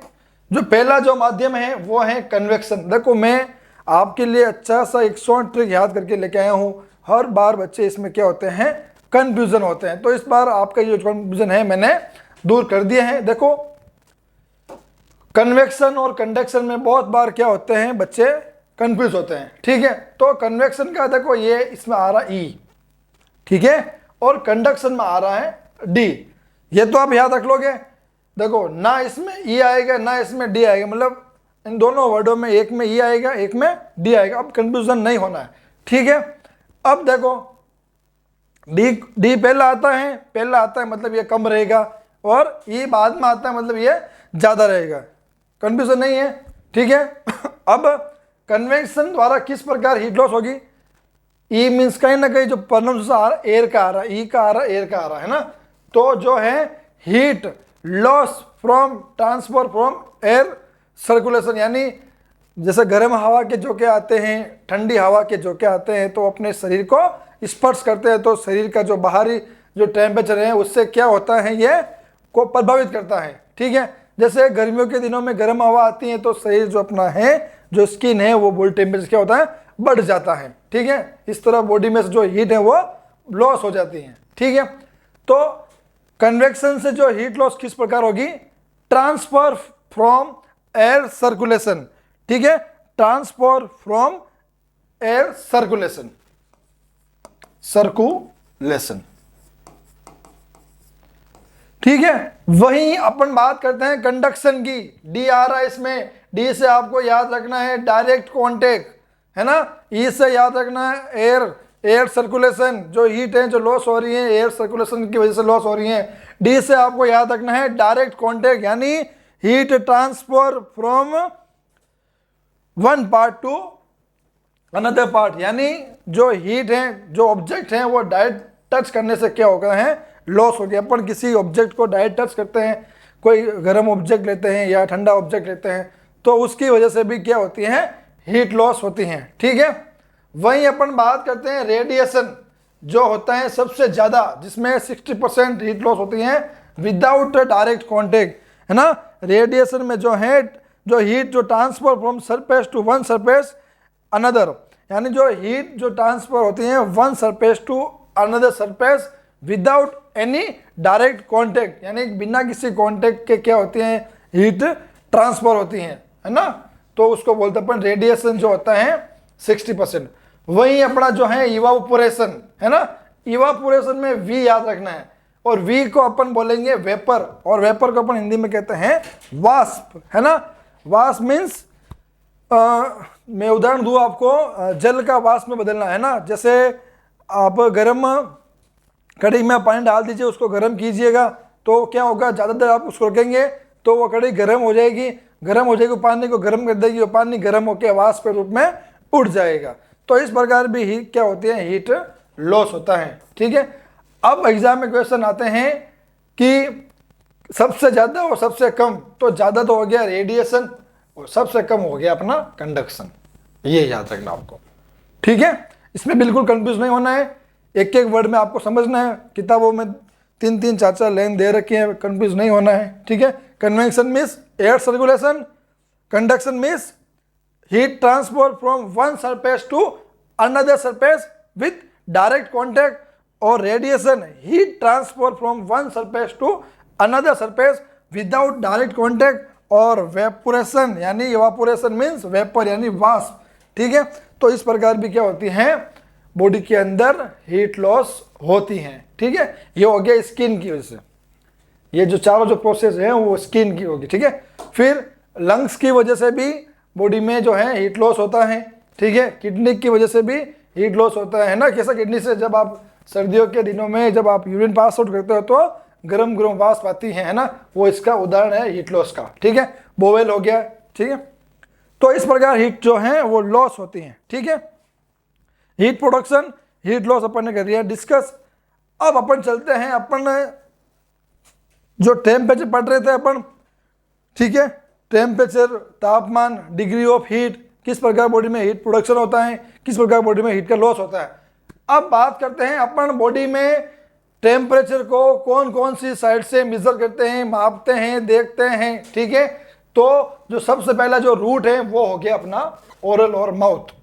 जो पहला जो माध्यम है वो है कन्वेक्शन। देखो मैं आपके लिए अच्छा सा एक शॉर्ट ट्रिक याद करके लेके आया हूँ। हर बार बच्चे इसमें क्या होते हैं, कंफ्यूजन होते हैं, तो इस बार आपका ये जो कंफ्यूजन है मैंने दूर कर दिया है। देखो कन्वेक्शन और कंडक्शन में बहुत बार क्या होते हैं, बच्चे कंफ्यूज होते हैं। ठीक है, तो कन्वेक्शन का देखो ये इसमें आ रहा है ई, ठीक है, और कंडक्शन में आ रहा है डी। ये तो आप याद रख लोगे। देखो ना इसमें ई आएगा ना इसमें डी आएगा, मतलब इन दोनों वर्डों में एक में ई आएगा एक में डी आएगा। अब कंफ्यूजन नहीं होना है। ठीक है, अब देखो डी डी पहला आता है मतलब ये कम रहेगा, और ई बाद में आता है मतलब ये ज़्यादा रहेगा। कंफ्यूजन नहीं है, ठीक है। अब कन्वेक्शन द्वारा किस प्रकार हीट लॉस होगी? ई मीन्स कहीं ना कहीं जो प्रोनाउंस आ रहा है एयर का आ रहा है, ई का आ रहा है, एयर का आ रहा है ना। तो जो है heat loss from transfer from air circulation, यानी जैसे गर्म हवा के झोंके आते हैं, ठंडी हवा के झोंके आते हैं, तो अपने शरीर को स्पर्श करते हैं, तो शरीर का जो बाहरी जो टेम्परेचर है उससे क्या होता है, ये को प्रभावित करता है, ठीक है। जैसे गर्मियों के दिनों में गर्म हवा आती है तो शरीर जो अपना है, जो स्किन है, वो बॉडी टेम्परेचर क्या होता है, बढ़ जाता है, ठीक है। इस तरह बॉडी में जो हीट है वो लॉस हो जाती है, ठीक है। तो कन्वेक्शन से जो हीट लॉस किस प्रकार होगी? ट्रांसफर फ्रॉम एयर सर्कुलेशन, ठीक है, transfer from air circulation, circulation, ठीक है। वहीं अपन बात करते हैं कंडक्शन की। डी आ रहा है इसमें, डी से आपको याद रखना है डायरेक्ट कांटेक्ट, है ना। ई से याद रखना है एयर सर्कुलेशन, जो हीट है जो लॉस हो रही है एयर सर्कुलेशन की वजह से लॉस हो रही है। डी से आपको याद रखना है डायरेक्ट कांटेक्ट, यानी heat transfer from one part two another part, यानी जो हीट है, जो ऑब्जेक्ट है, वो डायरेक्ट टच करने से क्या होगा है, लॉस हो गया। अपन किसी ऑब्जेक्ट को डायरेक्ट टच करते हैं, कोई गर्म ऑब्जेक्ट लेते हैं या ठंडा ऑब्जेक्ट लेते हैं, तो उसकी वजह से भी क्या होती है, हीट लॉस होती हैं, ठीक है। वहीं अपन बात करते हैं रेडिएशन, जो होता है सबसे ज़्यादा, जिसमें 60% हीट लॉस होती है विदाउट डायरेक्ट कॉन्टेक्ट, है ना। रेडिएशन में जो है, जो हीट जो transfer from surface to one surface another, यानी जो हीट जो ट्रांसफर होती है one surface to another surface without any direct contact, यानी बिना किसी कांटेक्ट के क्या होती हैं, हीट ट्रांसफर होती हैं, है ना। तो उसको बोलते हैं अपन रेडिएशन, जो होता है 60%। वहीं अपना जो है इवापोरेशन, है ना। इवापोरेशन में वी याद रखना है, और वी को अपन बोलेंगे वेपर, और वेपर को अपन हिंदी में कहते हैं वाष्प, है ना। वाष्प मीन्स मैं उदाहरण दूँ आपको, जल का वाष्प में बदलना, है ना। जैसे आप गर्म कढ़ी में पानी डाल दीजिए, उसको गर्म कीजिएगा, तो क्या होगा, ज़्यादा देर आप उसको रखेंगे तो वो कढ़ी गर्म हो जाएगी, पानी को गर्म कर देगी, वो पानी गर्म होकर वाष्प के रूप में उड़ जाएगा। तो इस प्रकार भी हीट क्या होती है, हीट लॉस होता है, ठीक है। अब एग्जाम में क्वेश्चन आते हैं कि सबसे ज़्यादा और सबसे कम, तो ज़्यादा तो हो गया रेडिएशन और सबसे कम हो गया अपना कंडक्शन, ये याद रखना आपको, ठीक है। इसमें बिल्कुल कंफ्यूज नहीं होना है, एक एक वर्ड में आपको समझना है। किताबों में 3-3 4-4 लाइन दे रखी है, कंफ्यूज नहीं होना है, ठीक है। Convection means air circulation, conduction means heat transfer from one surface to another surface with direct contact, और radiation heat transfer from one surface to another surface without direct contact, और vaporation यानी evaporation means vapour यानी वाष्प, ठीक है। तो इस प्रकार भी क्या होती हैं, बॉडी के अंदर हीट लॉस होती हैं, ठीक है। ये हो गया स्किन की वजह से, ये जो चारों जो प्रोसेस हैं वो स्किन की होगी, ठीक है। फिर लंग्स की वजह से भी बॉडी में जो है हीट लॉस होता है, ठीक है। किडनी की वजह से भी हीट लॉस होता है ना। कैसा, किडनी से जब आप सर्दियों के दिनों में जब आप यूरिन पास आउट करते हो तो गरम गरम वाष्प आती है ना, वो इसका उदाहरण है हीट लॉस का, ठीक है। बोवेल हो गया, ठीक है। तो इस प्रकार हीट जो है वो लॉस होती है, ठीक है। हीट प्रोडक्शन, हीट लॉस अपन ने कर दिया डिस्कस। अब अपन चलते हैं, अपन जो टेम्परेचर पढ़ रहे थे अपन, ठीक है। टेम्परेचर, तापमान, डिग्री ऑफ हीट, किस प्रकार बॉडी में हीट प्रोडक्शन होता है, किस प्रकार बॉडी में हीट का लॉस होता है। अब बात करते हैं अपन बॉडी में टेम्परेचर को कौन कौन सी साइड से मेजर करते हैं, मापते हैं, देखते हैं, ठीक है। तो जो सबसे पहला जो रूट है वो हो गया अपना ओरल और माउथ,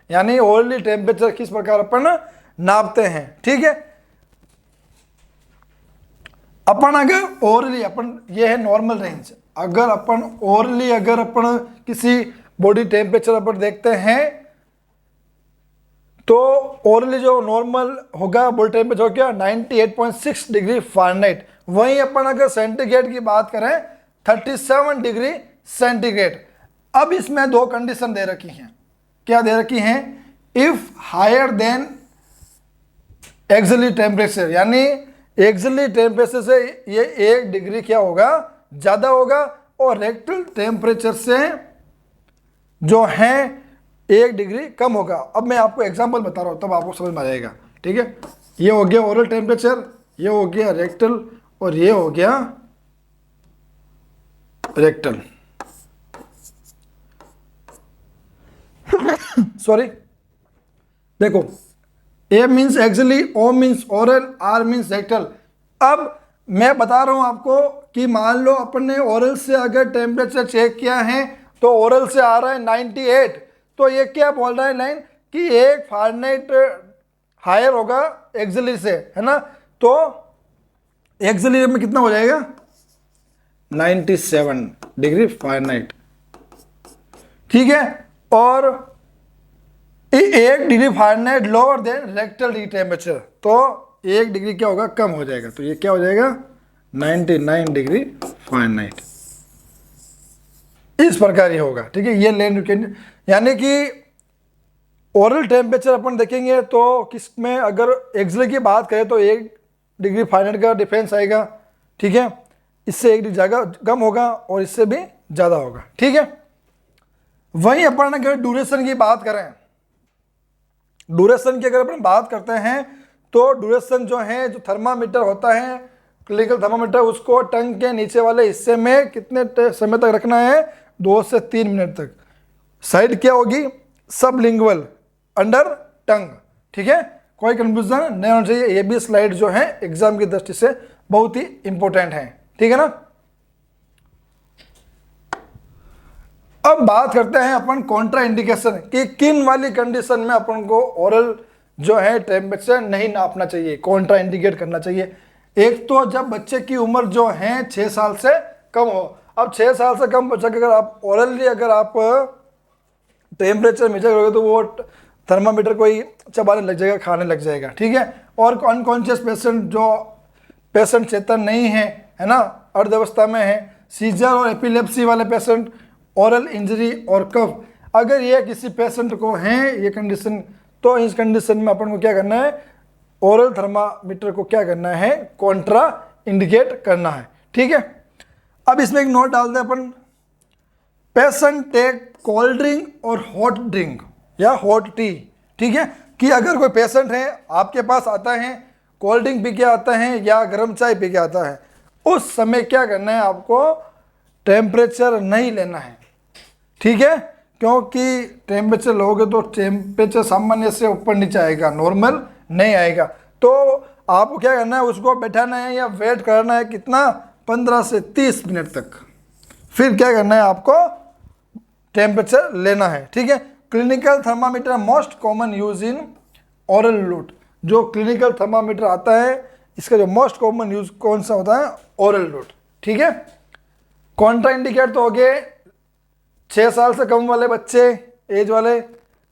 यानी ओरली टेम्परेचर किस प्रकार अपन नापते हैं, ठीक है। अपन अगर ओरली, अपन ये है नॉर्मल रेंज, अगर अपन ओरली अगर अपन किसी बॉडी टेम्परेचर अपन देखते हैं तो ओरली जो नॉर्मल होगा बॉडी टेम्परेचर क्या 98.6 डिग्री फ़ारेनहाइट। वहीं अपन अगर सेंटीग्रेड की बात करें 37 डिग्री सेंटीग्रेड। अब इसमें दो कंडीशन दे रखी हैं, क्या दे रखी हैं, if higher than axillary temperature, यानी एक्सिलरी टेम्परेचर से ये 1 डिग्री क्या होगा, ज़्यादा होगा, और रेक्टल टेम्परेचर से जो है 1 डिग्री कम होगा। अब मैं आपको एग्जांपल बता रहा हूँ, तब आपको समझ में आ जाएगा। ठीक है, ये हो गया ओरल टेम्परेचर, ये हो गया रेक्टल, और ये हो गया रेक्टल सॉरी, देखो A means axillary, O means oral, R means rectal. अब मैं बता रहा हूं आपको कि मान लो अपन ने ओरल से अगर टेम्परेचर चेक किया है तो ओरल से आ रहा है 98, तो ये क्या बोल रहा है लाइन कि 1 फ़ारेनहाइट हायर होगा एक्सिलरी से, है ना। तो एक्सिलरी में कितना हो जाएगा, 97 डिग्री फ़ारेनहाइट। ठीक है, और 1 degree Fahrenheit lower than rectal temperature, तो 1 डिग्री क्या होगा, कम हो जाएगा। तो ये क्या हो जाएगा, 99 डिग्री फ़ारेनहाइट। इस प्रकार ये होगा। ठीक है, ये लेन, यानी कि ओरल टेम्परेचर अपन देखेंगे तो किसमें, अगर एक्सिलरी की बात करें तो 1 डिग्री फ़ारेनहाइट का डिफरेंस आएगा। ठीक है, इससे 1 डिग्री ज़्यादा कम होगा और इससे भी ज़्यादा होगा। ठीक है, वहीं अपन अगर ड्यूरेशन की बात करें, ड्यूरेशन की अगर अपन बात करते हैं तो ड्यूरेशन जो है, जो थर्मामीटर होता है, क्लिनिकल थर्मामीटर, उसको टंग के नीचे वाले हिस्से में कितने समय तक रखना है, 2 से 3 मिनट तक। साइड क्या होगी, सबलिंगुअल, अंडर टंग। ठीक है, कोई कंफ्यूजन नहीं होना चाहिए। ये भी स्लाइड जो है एग्जाम की दृष्टि से बहुत ही इंपॉर्टेंट है। ठीक है ना। अब बात करते हैं अपन कॉन्ट्रा इंडिकेशन कि किन वाली कंडीशन में अपन को ओरल जो है टेम्परेचर नहीं नापना चाहिए, कॉन्ट्रा इंडिकेट करना चाहिए। एक तो जब बच्चे की उम्र जो है 6 साल से कम हो। अब 6 साल से कम बच्चा के अगर आप ओरली अगर आप टेम्परेचर मेजर करोगे तो वो थर्मामीटर को ही चबाने लग जाएगा, खाने लग जाएगा। ठीक है, और अनकॉन्शियस पेशेंट, जो पेशेंट चेतन नहीं है ना, अर्धावस्था में है, सीजर और एपिलेप्सी वाले पेशेंट, ओरल इंजरी और कफ, अगर ये किसी पेशेंट को है ये कंडीशन, तो इस कंडीशन में अपन को क्या करना है, ओरल थर्मामीटर को क्या करना है, कॉन्ट्रा इंडिकेट करना है। ठीक है, अब इसमें एक नोट डालते हैं अपन, पेशेंट टेक कोल्ड ड्रिंक और हॉट ड्रिंक या हॉट टी। ठीक है, कि अगर कोई पेशेंट है आपके पास आता है, कोल्ड ड्रिंक पी के आता है या गर्म चाय पी के आता है, उस समय क्या करना है, आपको टेम्परेचर नहीं लेना है। ठीक है, क्योंकि टेम्परेचर लोगे तो टेम्परेचर सामान्य से ऊपर नीचे आएगा, नॉर्मल नहीं आएगा। तो आपको क्या करना है, उसको बैठाना है या वेट करना है कितना, 15 से 30 मिनट तक, फिर क्या करना है, आपको टेम्परेचर लेना है। ठीक है, clinical thermometer most common use in oral route. जो क्लिनिकल थर्मामीटर आता है इसका जो मोस्ट कॉमन यूज कौन सा होता है, ओरल रूट। ठीक है, कॉन्ट्रा इंडिकेट तो हो गए 6 साल से कम वाले बच्चे, एज वाले,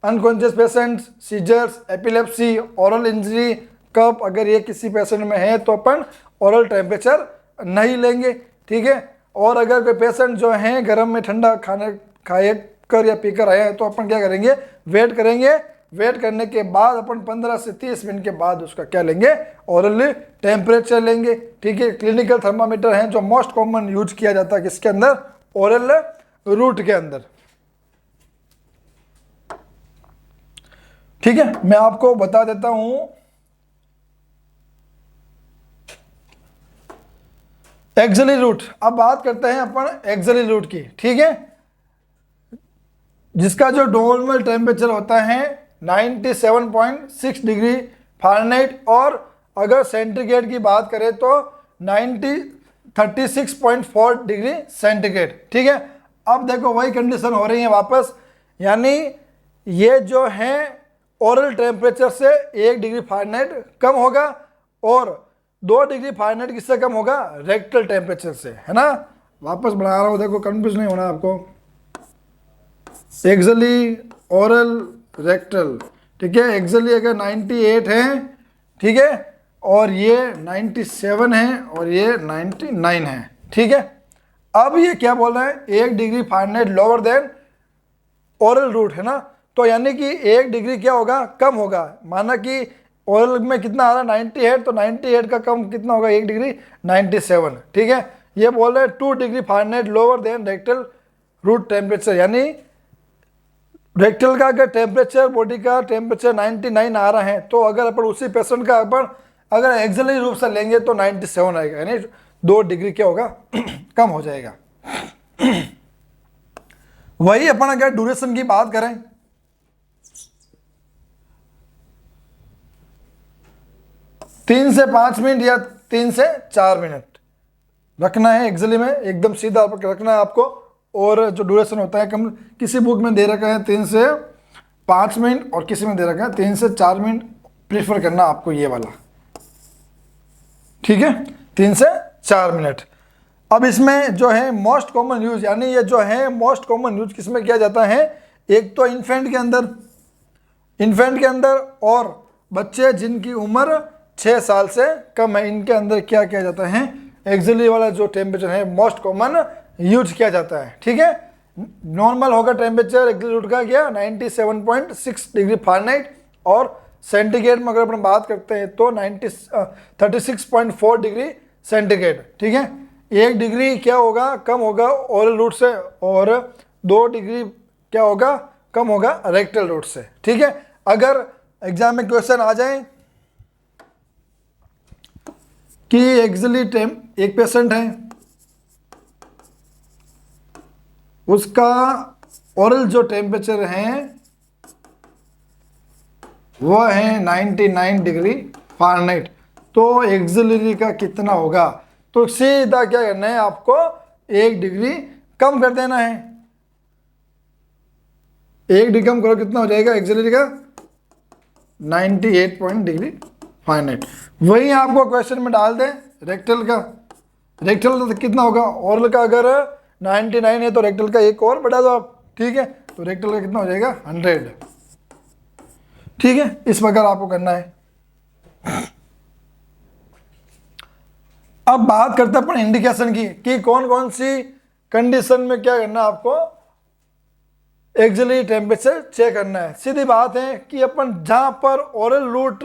unconscious patients, seizures, epilepsy, oral injury, cough, अगर ये किसी पेशेंट में है तो अपन ओरल टेम्परेचर नहीं लेंगे। ठीक है, और अगर कोई पेशेंट जो है गर्म में ठंडा खाने खाए कर या पीकर आए हैं तो अपन क्या करेंगे, वेट करेंगे। वेट करने के बाद अपन 15 से 30 मिनट के बाद उसका क्या लेंगे, ओरल टेम्परेचर लेंगे। ठीक है, क्लिनिकल थर्मामीटर हैं जो मोस्ट कॉमन यूज किया जाता है किसके अंदर, ओरल रूट के अंदर। ठीक है, मैं आपको बता देता हूं, एक्सिलरी रूट। अब बात करते हैं अपन एक्सिलरी रूट की। ठीक है, जिसका जो नॉर्मल टेम्परेचर होता है 97.6 डिग्री फ़ारेनहाइट, और अगर सेंटीग्रेड की बात करें तो 36.4 डिग्री सेंटीग्रेड। ठीक है, अब देखो वही कंडीशन हो रही है वापस, यानी ये जो है ओरल टेम्परेचर से 1 डिग्री फ़ारेनहाइट कम होगा, और 2 डिग्री फ़ारेनहाइट किससे कम होगा, रेक्टल टेम्परेचर से, है ना। वापस बढ़ा रहा हूँ, देखो कंफ्यूज नहीं होना आपको, एक्सिलरी, ओरल, रेक्टल। ठीक है, एक्सिलरी अगर 98 है, ठीक है, और ये 97 है और ये 99 है। ठीक है, अब ये क्या बोल रहा है, 1 degree Fahrenheit lower than oral route, है ना। तो यानी कि 1 डिग्री क्या होगा, कम होगा। माना कि ओरल में कितना आ रहा है 98, तो 98 का कम कितना होगा 1 डिग्री 97, ठीक है। ये बोल रहे हैं 2 degree Fahrenheit lower than rectal route temperature, यानी रेक्टल का अगर टेम्परेचर, बॉडी का टेम्परेचर 99 आ रहा है, तो अगर अपन उसी पेशेंट का अपन अगर एक्सिलरी रूप से लेंगे तो 97 आएगा, यानी 2 डिग्री क्या होगा कम हो जाएगा। वही अपन अगर ड्यूरेशन की बात करें, 3 से 5 मिनट या 3 से 4 मिनट रखना है एक्सिलरी में, एकदम सीधा रखना है आपको। और जो ड्यूरेशन होता है कम, किसी बुक में दे रखा है 3 से 5 मिनट और किसी में दे रखा है 3 से 4 मिनट, प्रीफर करना आपको ये वाला, ठीक है, 3 से 4 मिनट। अब इसमें जो है मोस्ट कॉमन यूज, यानी ये जो है मोस्ट कॉमन यूज किसमें किया जाता है, एक तो इन्फेंट के अंदर और बच्चे जिनकी उम्र 6 साल से कम है, इनके अंदर क्या किया जाता है, एक्सिलरी वाला जो टेम्परेचर है मोस्ट कॉमन यूज किया जाता है, ठीक है। नॉर्मल होगा टेम्परेचर एक्सिलरी रूट का क्या 97.6 डिग्री फ़ारेनहाइट, और सेंटीग्रेड में अगर अपन बात करते हैं तो 36.4 डिग्री सेंटीग्रेड, ठीक है। 1 डिग्री क्या होगा कम होगा ओरल रूट से, और 2 डिग्री क्या होगा कम होगा रेक्टल रूट से, ठीक है। अगर एग्जाम में क्वेश्चन आ जाए कि एक्सिलरी एक पेशेंट है, उसका ओरल जो टेम्परेचर है वो है 99 डिग्री फ़ारेनहाइट, तो एक्सिलरी का कितना होगा, तो सीधा क्या करना है आपको 1 डिग्री कम कर देना है। 1 डिग्री कम करो, कितना हो जाएगा एक्सिलरी का 98 डिग्री फ़ारेनहाइट। वही आपको क्वेश्चन में डाल दें रेक्टल का, रेक्टल कितना होगा, ओरल का अगर 99 है तो रेक्टल का 1 और बढ़ा दो आप, ठीक है, तो रेक्टल का कितना हो जाएगा 100, ठीक है। इस प्रकार आपको करना है। अब बात करते हैं अपन इंडिकेशन की कि कौन कौन सी कंडीशन में क्या करना है आपको एक्सिलरी टेम्परेचर चेक करना है। सीधी बात है कि अपन जहां पर ओरल रूट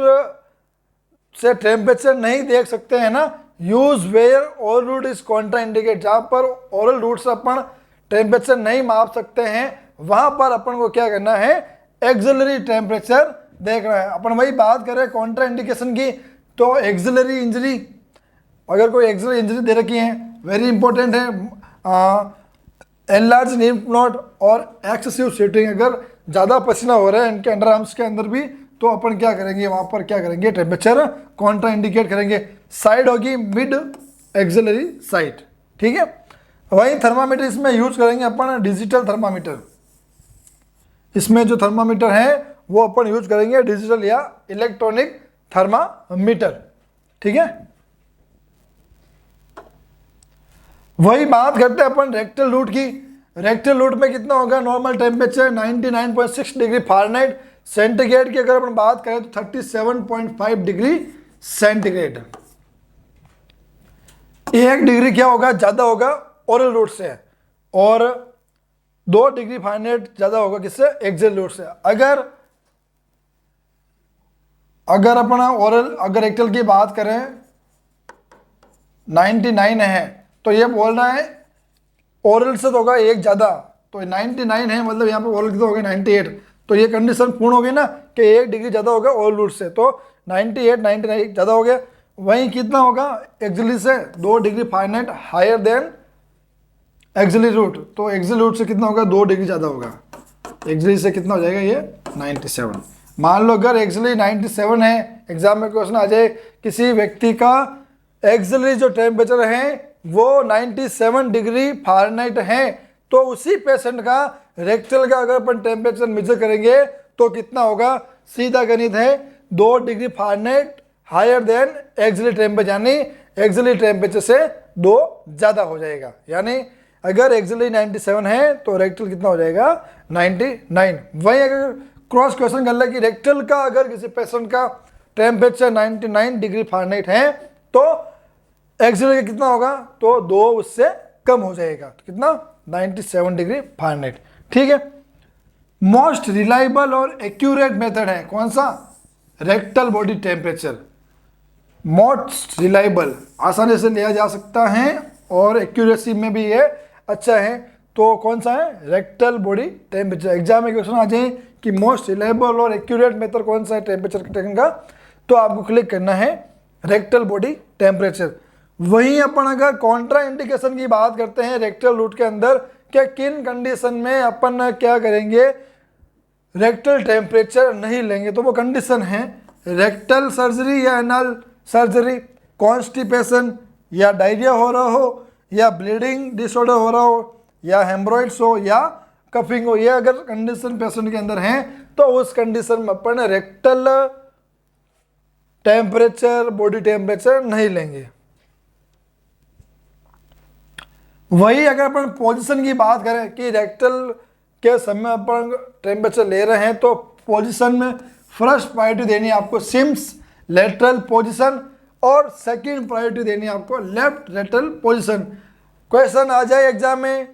से टेम्परेचर नहीं देख सकते हैं ना, use where oral route is contraindicate, जहां पर ओरल रूट से अपन टेम्परेचर नहीं माप सकते हैं वहां पर अपन को क्या करना है एक्सिलरी टेम्परेचर देखना है। अपन वही बात करें कॉन्ट्रा इंडिकेशन की, तो एक्सिलरी इंजरी, अगर कोई एक्सिलरी इंजरी दे रखी है, वेरी इंपॉर्टेंट है, एनलार्ज लिम्फ नोड और एक्सेसिव स्वेटिंग, अगर ज़्यादा पसीना हो रहा है इनके अंडर आर्म्स के अंदर भी, तो अपन क्या करेंगे वहाँ पर क्या करेंगे टेम्परेचर कॉन्ट्रा इंडिकेट करेंगे। साइड होगी मिड एक्सिलरी साइड, ठीक है। वही थर्मामीटर इसमें यूज करेंगे अपन डिजिटल थर्मामीटर, इसमें जो थर्मामीटर है वो अपन यूज करेंगे डिजिटल या इलेक्ट्रॉनिक थर्मामीटर, ठीक है। वही बात करते हैं अपन रेक्टल रूट की। रेक्टल रूट में कितना होगा normal temperature 99.6 degree Fahrenheit, centigrade की अगर अपन बात करें तो 37.5 डिग्री सेंटीग्रेड। 1 डिग्री क्या होगा ज़्यादा होगा ओरल रूट से, और 2 डिग्री फ़ारेनहाइट ज़्यादा होगा किससे एक्सिलरी रूट से। अगर अपना ओरल अगर रेक्टल की बात करें 99 है, तो ये बोल रहा है ओरल से तो होगा 1 ज़्यादा, तो 99 है मतलब यहाँ पे ओरल कितना होगा 98, तो ये कंडीशन पूर्ण होगी ना कि 1 डिग्री ज़्यादा होगा ओरल रूट से, तो 98 99 ज़्यादा हो गया। वहीं कितना होगा एक्सिलरी से 2 degree Fahrenheit higher than axillary route, तो एक्सिलरी रूट से कितना होगा 2 डिग्री ज़्यादा होगा, एक्सिलरी से कितना हो जाएगा ये 97। मान लो अगर एक्सिलरी 97 है, एग्जाम में क्वेश्चन आ जाए किसी व्यक्ति का एक्सिलरी जो टेम्परेचर है वो 97 डिग्री फ़ारेनहाइट है, तो उसी पेशेंट का रेक्टल का अगर अपन टेम्परेचर मेजर करेंगे तो कितना होगा, सीधा गणित है 2 degree Fahrenheit higher than axillary temperature, यानी एक्सिलरी टेम्परेचर से 2 ज़्यादा हो जाएगा। यानी अगर एक्सिलरी 97 है तो रेक्टल कितना हो जाएगा 99। वहीं अगर क्रॉस क्वेश्चन कर ले कि रेक्टल का अगर किसी पेशेंट का टेम्परेचर 99 डिग्री फ़ारेनहाइट है तो एक्सिलरी का कितना होगा, तो 2 उससे कम हो जाएगा, तो कितना 97 डिग्री फ़ारेनहाइट, ठीक है। मोस्ट रिलायबल और एक्यूरेट मेथड है कौन सा, rectal body temperature, most reliable, आसानी से लिया जा सकता है और एक्यूरेसी में भी ये अच्छा है। तो कौन सा है? Rectal body temperature. एग्जाम में क्वेश्चन आ जाए कि मोस्ट रिलायबल और एक्यूरेट मेथड कौन सा है टेम्परेचर टेकिंग का, तो आपको क्लिक करना है रेक्टल बॉडी टेम्परेचर। वहीं अपन अगर कॉन्ट्रा इंडिकेशन की बात करते हैं रेक्टल रूट के अंदर, क्या किन कंडीशन में अपन क्या करेंगे, रेक्टल टेम्परेचर नहीं लेंगे, तो वो कंडीशन है रेक्टल सर्जरी या एनल सर्जरी, कॉन्स्टिपेशन या डायरिया हो रहा हो, या ब्लीडिंग डिसऑर्डर हो रहा हो, या हेमरोइड्स हो, या कफिंग हो। ये अगर कंडीशन पेशेंट के अंदर हैं तो उस कंडीशन में अपन रेक्टल टेम्परेचर, बॉडी टेम्परेचर नहीं लेंगे। वही अगर अपन पोजीशन की बात करें कि रेक्टल के समय अपन टेम्परेचर ले रहे हैं, तो पोजीशन में फर्स्ट प्रायोरिटी देनी है आपको सिम्स लेटरल पोजीशन, और सेकंड प्रायोरिटी देनी है आपको लेफ्ट लेटरल पोजीशन। क्वेश्चन आ जाए एग्जाम में,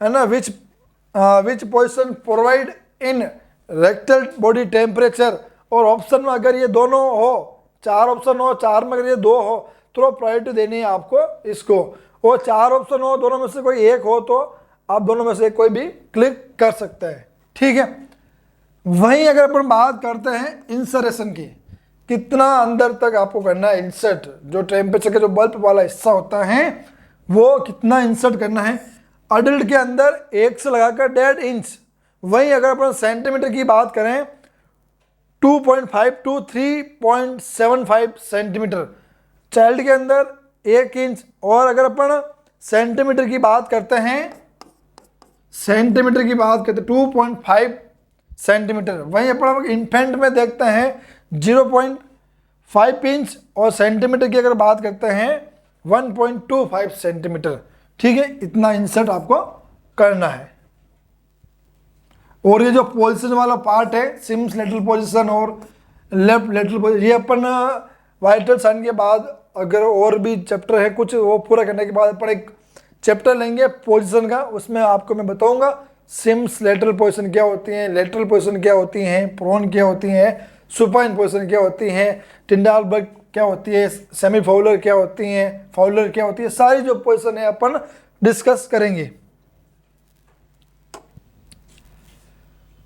है ना, which position provide in rectal body temperature, और ऑप्शन में अगर ये दोनों हो, 4 ऑप्शन हो, 4 में अगर ये 2 हो तो प्रायोरिटी देनी है आपको इसको, और 4 ऑप्शन हो, दोनों में से कोई एक हो तो आप दोनों में से कोई भी क्लिक कर सकते हैं, ठीक है। वहीं अगर अपन बात करते हैं इंसरेशन की, कितना अंदर तक आपको करना है इंसर्ट, जो टेम्परेचर का जो बल्ब वाला हिस्सा होता है वो कितना इंसर्ट करना है। अडल्ट के अंदर 1 से लगाकर 1.5 इंच। वहीं अगर अपन सेंटीमीटर की बात करें 2.5 टू 3.75 सेंटीमीटर, चाइल्ड के अंदर 1 इंच। और अगर अपन सेंटीमीटर की बात करते हैं, 2.5 सेंटीमीटर। वहीं अपन इन्फेंट में देखते हैं 0.5 इंच, और सेंटीमीटर की अगर बात करते हैं 1.25 सेंटीमीटर, ठीक है। इतना इंसर्ट आपको करना है। और ये जो पोजीशन वाला पार्ट है, सिम्स लेटरल पोजीशन और लेफ्ट लेटरल पोजीशन, ये अपन वाइटल साइन के बाद अगर और भी चैप्टर है कुछ, वो पूरा करने के बाद अपन एक चैप्टर लेंगे पोजीशन का, उसमें आपको मैं बताऊंगा सिम्स लेटरल पोजीशन क्या होती हैं, लेटरल पोजीशन क्या होती हैं, प्रोन क्या होती हैं, सुपाइन पोजीशन क्या होती हैं, टिंडालबर्ग क्या होती है, सेमी फाउलर क्या होती हैं, फाउलर क्या होती है, सारी जो पोजीशन है अपन डिस्कस करेंगे।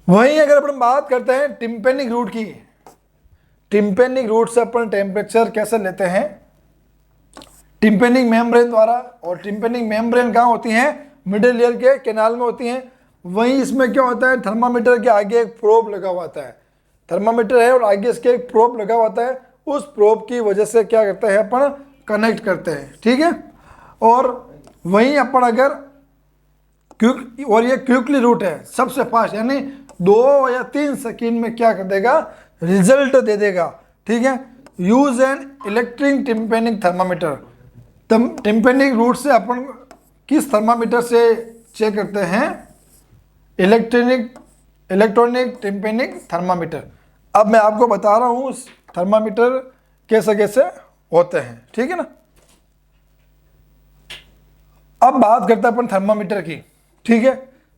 वहीं अगर अपन बात करते हैं टिम्पेनिक रूट की, टिम्पेनिक रूट से अपन टेम्परेचर कैसे लेते हैं, टिम्पेनिक मेम्ब्रेन द्वारा। और टिम्पेनिक मेम्ब्रेन कहाँ होती हैं? मिडिल ईयर के कैनाल में होती हैं। वहीं इसमें क्या होता है, थर्मामीटर के आगे एक प्रोब लगा हुआ होता है, थर्मामीटर है और आगे इसके एक प्रोब लगा हुआ होता है, उस प्रोब की वजह से क्या करते हैं अपन, कनेक्ट करते हैं, ठीक है। और वहीं अपन अगर और ये क्विकली रूट है, सबसे फास्ट, यानी 2 या 3 सेकेंड में क्या कर देगा, रिजल्ट दे देगा, ठीक है। Use an electric tympanic thermometer. Tympanic route से अपन किस थर्मामीटर से चेक करते हैं, इलेक्ट्रॉनिक टिम्पेनिक थर्मामीटर। अब मैं आपको बता रहा हूँ थर्मामीटर कैसे कैसे होते हैं, ठीक है ना। अब बात करते हैं अपन थर्मामीटर की, ठीक है।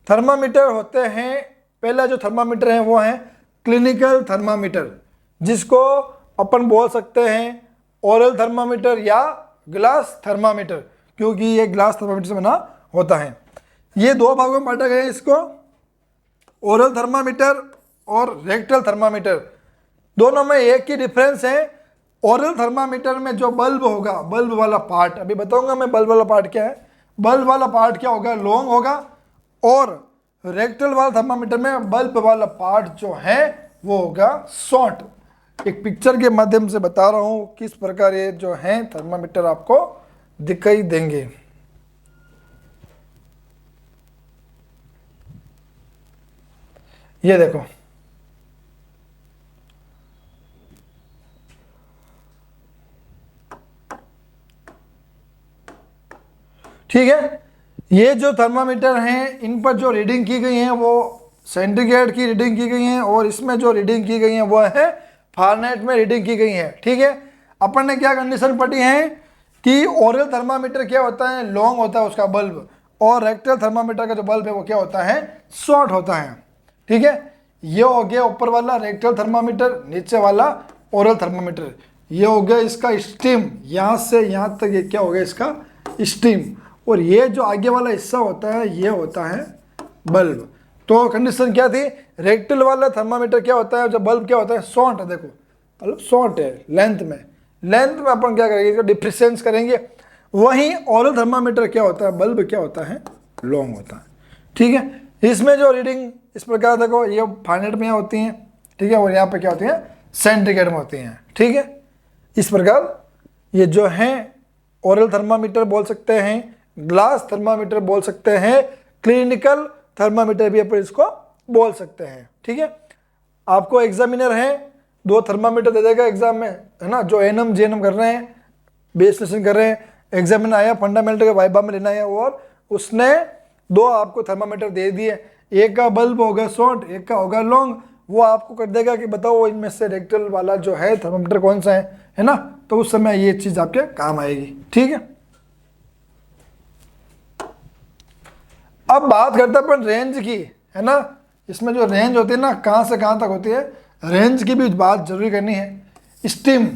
थर्मामीटर होते हैं, पहला जो थर्मामीटर है वो है क्लिनिकल थर्मामीटर, जिसको अपन बोल सकते हैं ओरल थर्मामीटर या ग्लास थर्मामीटर, क्योंकि ये ग्लास थर्मामीटर से बना होता है। ये 2 भागों में बांटा गया है इसको, ओरल थर्मामीटर और रेक्टल थर्मामीटर। दोनों में एक ही डिफरेंस है, ओरल थर्मामीटर में जो बल्ब होगा, बल्ब वाला पार्ट, अभी बताऊंगा मैं बल्ब वाला पार्ट क्या है, बल्ब वाला पार्ट क्या होगा, लॉन्ग होगा। और रेक्टल वाला थर्मामीटर में बल्ब वाला पार्ट जो है वो होगा शॉर्ट। एक पिक्चर के माध्यम से बता रहा हूँ किस प्रकार ये जो है थर्मामीटर आपको दिखाई देंगे। ये देखो, ठीक है। ये जो थर्मामीटर हैं, इन पर जो रीडिंग की गई है वो सेंटीग्रेड की रीडिंग की गई है, और इसमें जो रीडिंग की गई है वो है फारेनहाइट में रीडिंग की गई है, ठीक है। अपन ने क्या कंडीशन पढ़ी है कि ओरल थर्मामीटर क्या होता है, लॉन्ग होता है उसका बल्ब, और रेक्टल थर्मामीटर का जो बल्ब है वो क्या होता है, शॉर्ट होता है, ठीक है। ये हो गया ऊपर वाला रेक्टल थर्मामीटर, नीचे वाला ओरल थर्मामीटर। ये हो गया इसका स्टीम, यहाँ से यहाँ तक ये क्या हो गया इसका स्टीम। और ये जो आगे वाला हिस्सा होता है ये होता है बल्ब। तो कंडीशन क्या थी, रेक्टल वाला थर्मामीटर क्या होता है, जब बल्ब क्या होता है शॉर्ट है, देखो मतलब शॉर्ट है लेंथ में अपन क्या करेंगे इसको डिफरेंस करेंगे। वहीं ओरल थर्मामीटर क्या होता है, बल्ब क्या होता है लॉन्ग होता है, ठीक है। इसमें जो रीडिंग इस प्रकार देखो, ये फारेनहाइट में होती हैं, ठीक है, और यहाँ पे क्या होती है सेंटीग्रेड में होती हैं, ठीक है। इस प्रकार ये जो हैं ओरल थर्मामीटर बोल सकते हैं, ग्लास थर्मामीटर बोल सकते हैं, क्लिनिकल थर्मामीटर भी अपन इसको बोल सकते हैं, ठीक है। आपको एग्जामिनर है 2 थर्मामीटर दे देगा एग्जाम में, है ना, जो एनएम जेएनएम कर रहे हैं, बेस स्टेशन कर रहे हैं, एग्जामिनर आया फंडामेंटल का वाइबा में लेना है और उसने 2 आपको थर्मामीटर दे दिए, एक का बल्ब होगा शॉर्ट, एक का होगा लॉन्ग। वो आपको कर देगा कि बताओ इनमें से रेक्टल वाला जो है थर्मामीटर कौन सा है ना। तो उस समय ये चीज़ आपके काम आएगी, ठीक है। अब बात करते हैं अपन रेंज की, है ना। इसमें जो रेंज होती है ना, कहाँ से कहाँ तक होती है, रेंज की भी बात जरूरी करनी है। स्टीम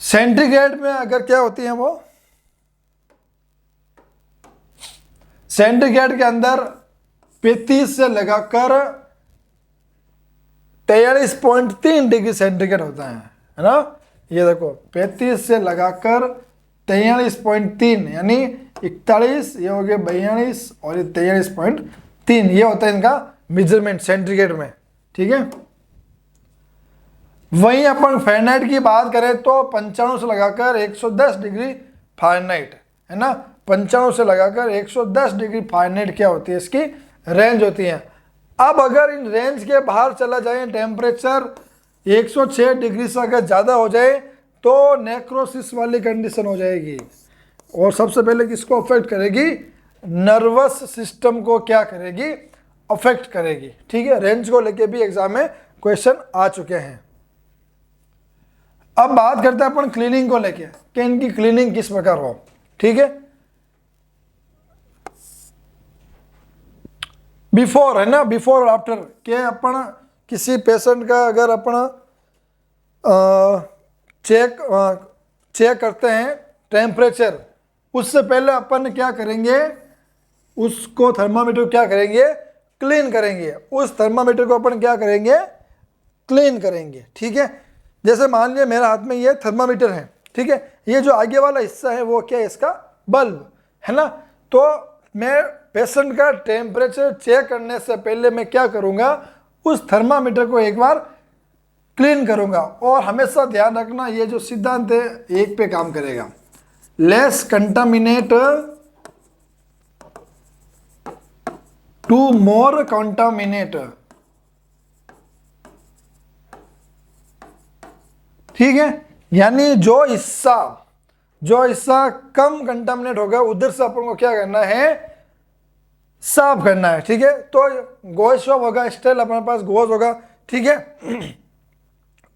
सेंटीग्रेड में अगर क्या होती है, वो सेंटीग्रेड के अंदर 35 से लगाकर 43.3 डिग्री सेंटीग्रेड होता है ना। ये देखो 35 से लगाकर 43.3 यानी 41, ये हो गया 42 और ये 43.3, ये होता है इनका मेजरमेंट सेंटीग्रेड में, ठीक है। वहीं अपन फ़ारेनहाइट की बात करें तो 95 से लगाकर 110 डिग्री फ़ारेनहाइट, है ना। 95 से लगाकर 110 डिग्री फ़ारेनहाइट क्या होती है, इसकी रेंज होती है। अब अगर इन रेंज के बाहर चला जाए, टेम्परेचर 106 डिग्री से अगर ज़्यादा हो जाए तो नेक्रोसिस वाली कंडीशन हो जाएगी। और सबसे पहले किसको अफेक्ट करेगी, नर्वस सिस्टम को क्या करेगी, अफेक्ट करेगी, ठीक है। रेंज को लेके भी एग्जाम में क्वेश्चन आ चुके हैं। अब बात करते हैं अपन क्लीनिंग को लेके कि इनकी क्लीनिंग किस प्रकार हो, ठीक है। बिफोर, है ना, बिफोर और आफ्टर के अपन किसी पेशेंट का अगर अपन चेक करते हैं टेम्परेचर, उससे पहले अपन क्या करेंगे, उसको थर्मामीटर क्या करेंगे, क्लीन करेंगे। उस थर्मामीटर को अपन क्या करेंगे, क्लीन करेंगे, ठीक है। जैसे मान लिया मेरे हाथ में ये थर्मामीटर है, ठीक है, ये जो आगे वाला हिस्सा है वो क्या है, इसका बल्ब, है ना। तो मैं पेशेंट का टेम्परेचर चेक करने से पहले मैं क्या करूँगा, उस थर्मामीटर को एक बार क्लीन करूँगा। और हमेशा ध्यान रखना, ये जो सिद्धांत है एक पे काम करेगा, less contaminate to more contaminate, ठीक है। यानी जो हिस्सा कम कंटामिनेट होगा उधर से अपन को क्या करना है, साफ करना है, ठीक है। तो गोज शॉप होगा, स्टेल अपने पास गोज होगा, ठीक है।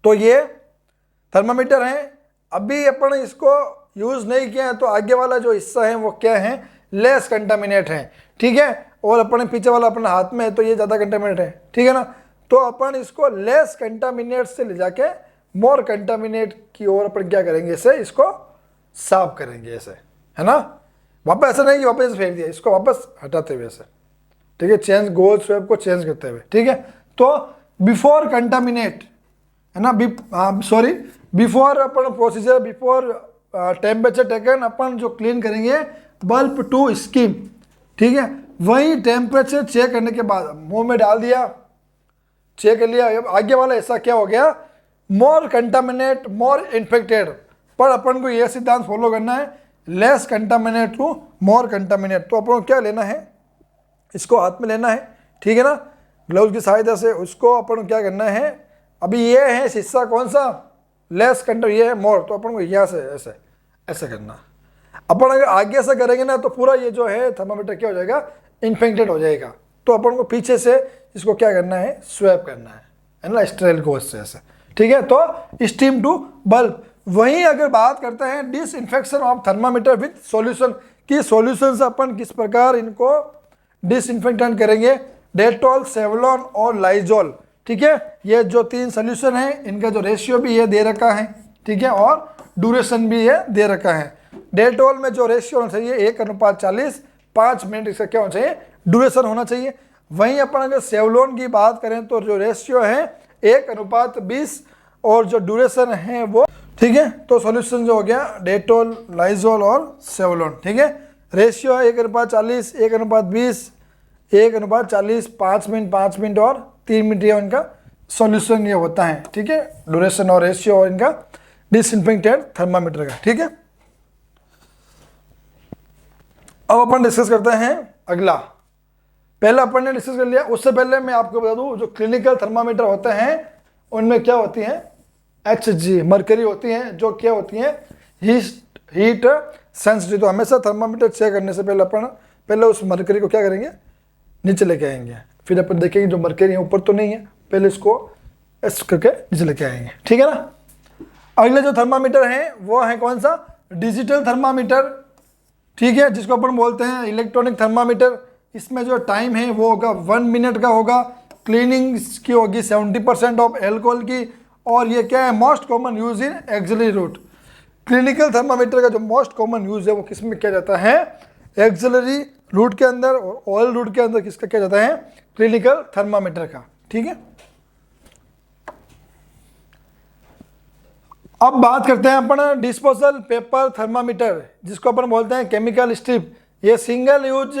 तो ये थर्मामीटर है, अभी अपन इसको यूज नहीं किया है तो आगे वाला जो हिस्सा है वो क्या है, लेस कंटामिनेट है, ठीक है। और अपन पीछे वाला अपने हाथ में है तो ये ज़्यादा कंटामिनेट है, ठीक है ना। तो अपन इसको लेस कंटामिनेट से ले जाके मोर कंटामिनेट की ओर अपन क्या करेंगे, इसे इसको साफ करेंगे ऐसे, है ना। वापस ऐसा नहीं कि वापस फेंक दिया, इसको वापस हटाते हुए ऐसे, ठीक है, चेंज गोल स्वेप को चेंज करते हुए, ठीक है। तो बिफोर कंटामिनेट, है ना, बिफोर अपन प्रोसीजर, बिफोर टेम्परेचर टेकन, अपन जो क्लीन करेंगे बल्ब टू स्किन, ठीक है। वही टेम्परेचर चेक करने के बाद मुंह में डाल दिया, चेक कर लिया, आगे वाला ऐसा क्या हो गया, मोर कंटामिनेट मोर इन्फेक्टेड। पर अपन को यह सिद्धांत फॉलो करना है, less contaminate to more contaminate. तो अपन को क्या लेना है, इसको हाथ में लेना है, ठीक है ना, ग्लव्स की सहायता से उसको अपन को क्या करना है। अभी ये है हिस्सा कौन सा, लेस कंटा, ये है मोर, तो अपन को यहाँ से ऐसे ऐसे करना। अपन अगर आगे से करेंगे ना तो पूरा ये जो है थर्मामीटर क्या हो जाएगा, इन्फेक्टेड हो जाएगा। तो अपन को पीछे से इसको क्या करना है, स्वैप करना है ना, स्टेराइल गोज से ऐसे, ठीक है। तो स्टीम टू बल्ब। वहीं अगर बात करते हैं disinfection of thermometer with solution की, सॉल्यूशन से अपन किस प्रकार इनको डिसइंफेक्टेंट करेंगे डेटॉल, सेवलॉन और लाइजोल। ठीक है, ये जो 3 सोल्यूशन है इनका जो रेशियो भी ये दे रखा है। ठीक है, और ड्यूरेशन भी ये दे रखा है। डेटॉल में जो रेशियो होना चाहिए 1:40, 5 मिनट इसका क्या होना चाहिए, ड्यूरेशन होना चाहिए। वहीं अपन अगर सेवलॉन की बात करें तो जो रेशियो है 1:20 और जो ड्यूरेशन है वो, ठीक है। तो सॉल्यूशन जो हो गया डेटॉल, लाइजोल और सेवलॉन। ठीक है, रेशियो है 1:40, 1:20, 1:40, 5 मिनट, 5 मिनट और 3 मिनट, ये उनका सॉल्यूशन ये होता है। ठीक है, ड्यूरेशन और रेशियो और इनका डिसइंफेक्टेंट थर्मामीटर का। ठीक है, अब अपन डिस्कस करते हैं अगला। पहले अपन ने डिस्कस कर लिया, उससे पहले मैं आपको बता दूं जो क्लिनिकल थर्मामीटर होते हैं उनमें क्या होती हैं, HG मरकरी होती हैं, जो क्या होती हैं हीट सेंसिटिव। तो हमेशा थर्मामीटर चेक करने से पहले अपन पहले उस मरकरी को क्या करेंगे, नीचे लेके आएंगे। फिर अपन देखेंगे जो मरकरी है ऊपर तो नहीं है, पहले इसको ऐसे करके नीचे लेके आएंगे। ठीक है ना। अगले जो थर्मामीटर है वो है कौन सा, डिजिटल थर्मामीटर। ठीक है, जिसको अपन बोलते हैं इलेक्ट्रॉनिक थर्मामीटर। इसमें जो टाइम है वो होगा 1 मिनट का होगा, क्लीनिंग की होगी 70% ऑफ एल्कोहल की, और ये क्या है most common use in axillary route. Clinical thermometer का जो मोस्ट कॉमन यूज है वो किस में किया जाता है, एक्सिलरी रूट के अंदर, और ऑयल रूट के अंदर किसका किया जाता है, क्लिनिकल थर्मामीटर का। ठीक है, अब बात करते हैं अपन डिस्पोजल पेपर थर्मामीटर, जिसको अपन बोलते हैं केमिकल स्ट्रिप। ये सिंगल यूज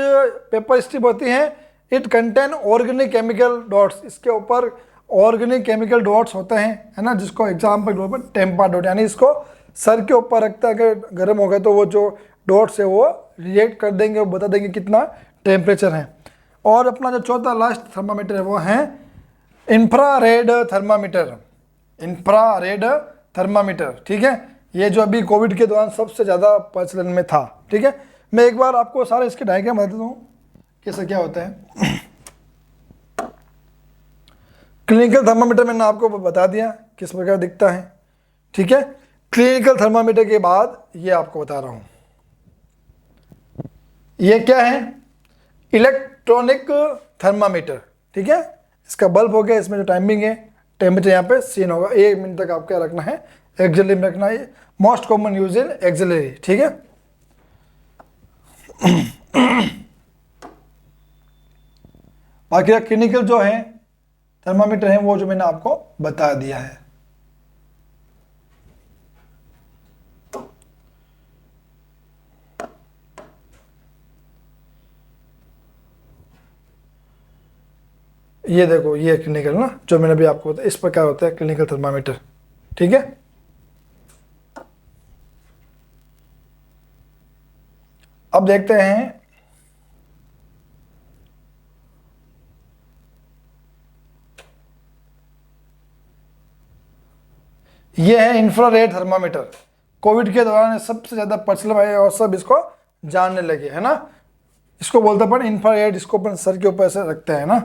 पेपर स्ट्रिप होती है। It contain organic chemical dots, इसके ऊपर ऑर्गेनिक केमिकल डॉट्स होते हैं, है ना, जिसको एग्जाम्पल के ऊपर टेम्पा डॉट, यानी इसको सर के ऊपर रखता है, अगर गर्म होगा तो वो जो डॉट्स है वो रिएक्ट कर देंगे और बता देंगे कितना टेम्परेचर है। और अपना जो चौथा लास्ट थर्मामीटर है वो है इंफ्रारेड थर्मामीटर। इंफ्रारेड थर्मामीटर, ठीक है, ये जो अभी कोविड के दौरान सबसे ज़्यादा प्रचलन में था। ठीक है, मैं एक बार आपको सारे इसके डायग्राम बता देता हूँ कैसे क्या होता है। क्लिनिकल थर्मामीटर मैंने आपको बता दिया किस प्रकार दिखता है। ठीक है, क्लिनिकल थर्मामीटर के बाद ये आपको बता रहा हूँ, ये क्या है, इलेक्ट्रॉनिक थर्मामीटर। ठीक है, इसका बल्ब हो गया, इसमें जो टाइमिंग है, टेम्परेचर यहाँ पे सीन होगा, 1 मिनट तक आपको क्या रखना है, एक्सिलरी में रखना है। Most common use in axillary. ठीक है, बाकी क्लिनिकल जो है थर्मामीटर है वो जो मैंने आपको बता दिया है। ये देखो, ये क्लिनिकल ना जो मैंने भी आपको बताया, इस प्रकार होता है क्लिनिकल थर्मामीटर। ठीक है, अब देखते हैं ये है इंफ्रारेड थर्मामीटर। कोविड के दौरान सबसे ज़्यादा प्रचलन है और सब इसको जानने लगे, है ना। इसको बोलते हैं अपन इंफ्रारेड, इसको अपन सर के ऊपर ऐसे रखते हैं ना।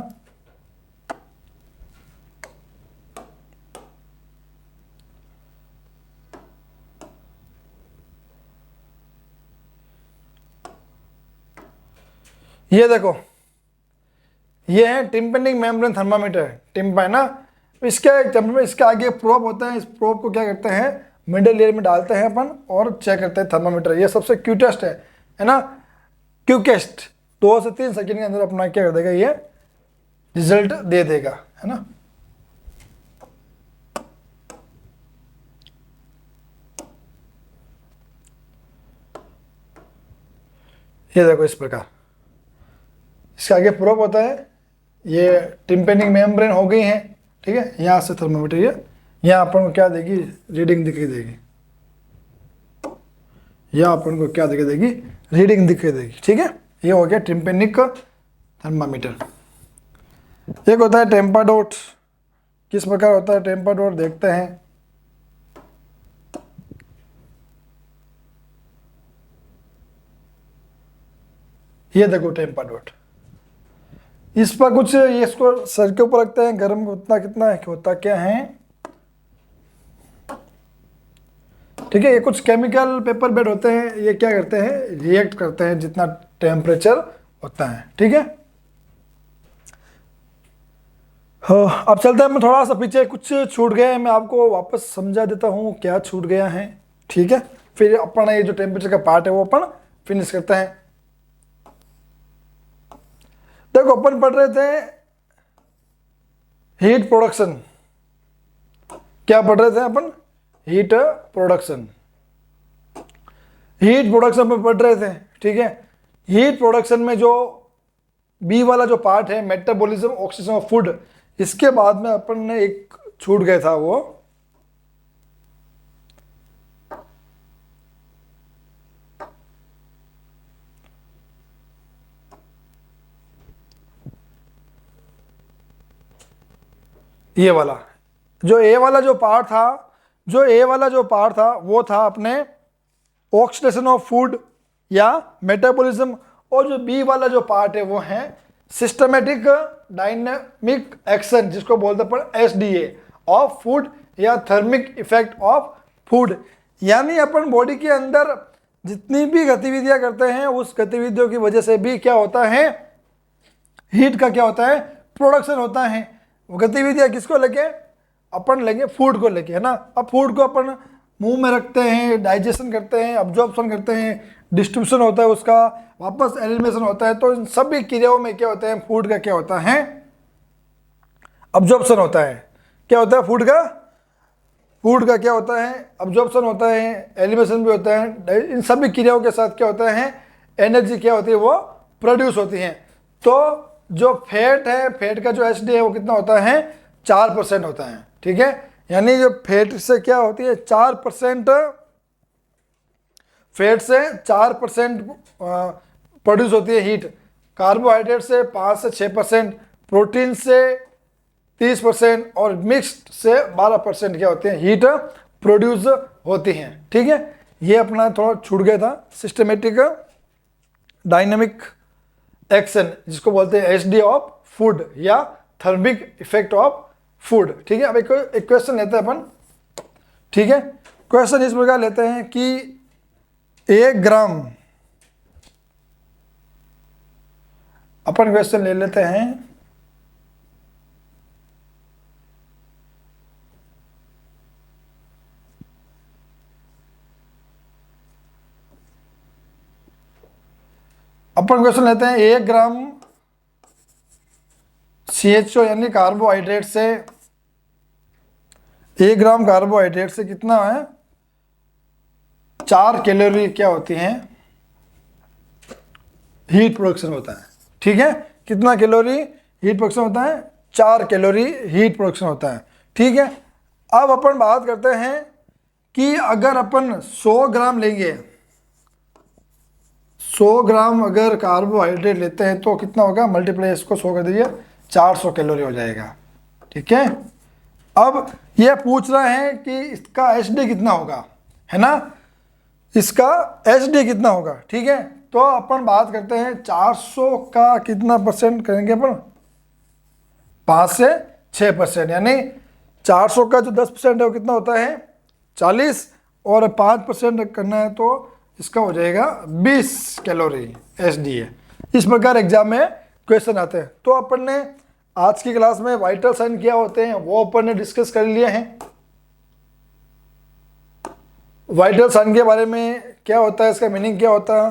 ये देखो, ये है टिम्पेनिक मेम्ब्रेन थर्मामीटर। टिम्पा है ना, इसके आगे प्रोब होता है। इस प्रोब को क्या करते हैं, मिडल ईयर में डालते हैं अपन और चेक करते हैं थर्मामीटर। ये सबसे क्यूटेस्ट है ना, क्यूकेस्ट। 2 से 3 सेकंड के अंदर अपना क्या कर देगा, ये रिजल्ट दे देगा, है ना। ये देखो इस प्रकार, इसके आगे प्रोब होता है। ये टिम्पेनिक मेम्ब्रेन हो गई है। ठीक है, यहाँ से थर्मामीटर ये यहाँ अपन को क्या देगी, रीडिंग दिखाई देगी। यहाँ अपन को क्या दिखाई देगी, रीडिंग दिखाई देगी। ठीक है, ये हो गया टिम्पेनिक थर्मामीटर। एक होता है टेम्पा डॉट। किस प्रकार होता है टेम्पा डॉट, देखते हैं। ये देखो टेम्पा डॉट, इस पर कुछ ये इसको सर के ऊपर रखते हैं, गर्म उतना कितना है, होता क्या है। ठीक है, ये कुछ केमिकल पेपर बेड होते हैं, ये क्या करते हैं, रिएक्ट करते हैं जितना टेम्परेचर होता है। ठीक है, अब चलते हैं, मैं थोड़ा सा पीछे कुछ छूट गया है, मैं आपको वापस समझा देता हूँ क्या छूट गया है, ठीक है। फिर अपन ये जो टेम्परेचर का पार्ट है वो अपन फिनिश करते हैं। देखो अपन पढ़ रहे थे हीट प्रोडक्शन, क्या पढ़ रहे थे अपन? हीट प्रोडक्शन, हीट प्रोडक्शन में पढ़ रहे थे, ठीक है। हीट प्रोडक्शन में जो बी वाला जो पार्ट है मेटाबॉलिज्म ऑक्सीडेशन ऑफ फूड, इसके बाद में अपन ने एक छूट गया था, वो ये वाला जो ए वाला जो पार्ट था, जो ए वाला जो पार्ट था वो था अपने ऑक्सीडेशन ऑफ फूड या मेटाबॉलिज्म, और जो बी वाला जो पार्ट है वो है सिस्टमेटिक डायनेमिक एक्शन, जिसको बोलते हैं एसडीए ऑफ फूड या थर्मिक इफेक्ट ऑफ फूड। यानी अपन बॉडी के अंदर जितनी भी गतिविधियां करते हैं उस गतिविधियों की वजह से भी क्या होता है, हीट का क्या होता है, प्रोडक्शन होता है। वो गतिविधियां किसको लेके? अपन लेंगे फूड को लेके, है ना। अब फूड को अपन मुंह में रखते हैं, डाइजेशन करते हैं, अब्जॉर्प्शन करते हैं, डिस्ट्रीब्यूशन होता है उसका, वापस एलिमिनेशन होता है। तो इन सभी क्रियाओं में क्या होता है, फूड का क्या होता है, अब्जॉर्प्शन होता है। क्या होता है फूड का? फूड का क्या होता है, अब्जॉर्प्शन होता है, एलिमिनेशन भी होता है। इन सभी क्रियाओं के साथ क्या होता है, एनर्जी क्या होती है, वो प्रोड्यूस होती है। तो जो फैट है, फैट का जो एचडी है वो कितना होता है, 4% होता है, ठीक है। यानी जो फैट से क्या होती है, 4%, फैट से 4% प्रोड्यूस होती है हीट, कार्बोहाइड्रेट से 5 से 6%, प्रोटीन से 30% और मिक्स्ड से 12% क्या होते हैं, हीट प्रोड्यूस होती हैं, ठीक है। ये अपना थोड़ा छूट गया था, सिस्टमेटिक डायनेमिक एक्शन, जिसको बोलते हैं एचडी ऑफ फूड या थर्मिक इफेक्ट ऑफ फूड, ठीक है। अब एक क्वेश्चन लेते हैं अपन, ठीक है। क्वेश्चन इस प्रकार लेते हैं कि 1 ग्राम, अपन क्वेश्चन ले लेते हैं, अपन क्वेश्चन लेते हैं 1 ग्राम CHO यानी कार्बोहाइड्रेट से, 1 ग्राम कार्बोहाइड्रेट से कितना है, 4 कैलोरी क्या होती हैं, हीट प्रोडक्शन होता है, ठीक है। कितना कैलोरी हीट प्रोडक्शन होता है, 4 कैलोरी हीट प्रोडक्शन होता है, ठीक है। अब अपन बात करते हैं कि अगर अपन 100 ग्राम लेंगे, 100 ग्राम अगर कार्बोहाइड्रेट लेते हैं तो कितना होगा, मल्टीप्लाई इसको 100 कर दीजिए, 400 कैलोरी हो जाएगा, ठीक है। अब ये पूछ रहा है कि इसका एचडी कितना होगा, है ना, इसका एचडी कितना होगा, ठीक है। तो अपन बात करते हैं 400 का कितना परसेंट करेंगे अपन, 5 से 6%, यानी 400 का जो 10% है वो कितना होता है, 40, और 5% करना है तो इसका हो जाएगा 20 कैलोरी एचडी है। इस प्रकार एग्जाम में क्वेश्चन आते हैं। तो अपन ने आज की क्लास में वाइटल साइन क्या होते हैं वो अपन ने डिस्कस कर लिए हैं। वाइटल साइन के बारे में क्या होता है, इसका मीनिंग क्या होता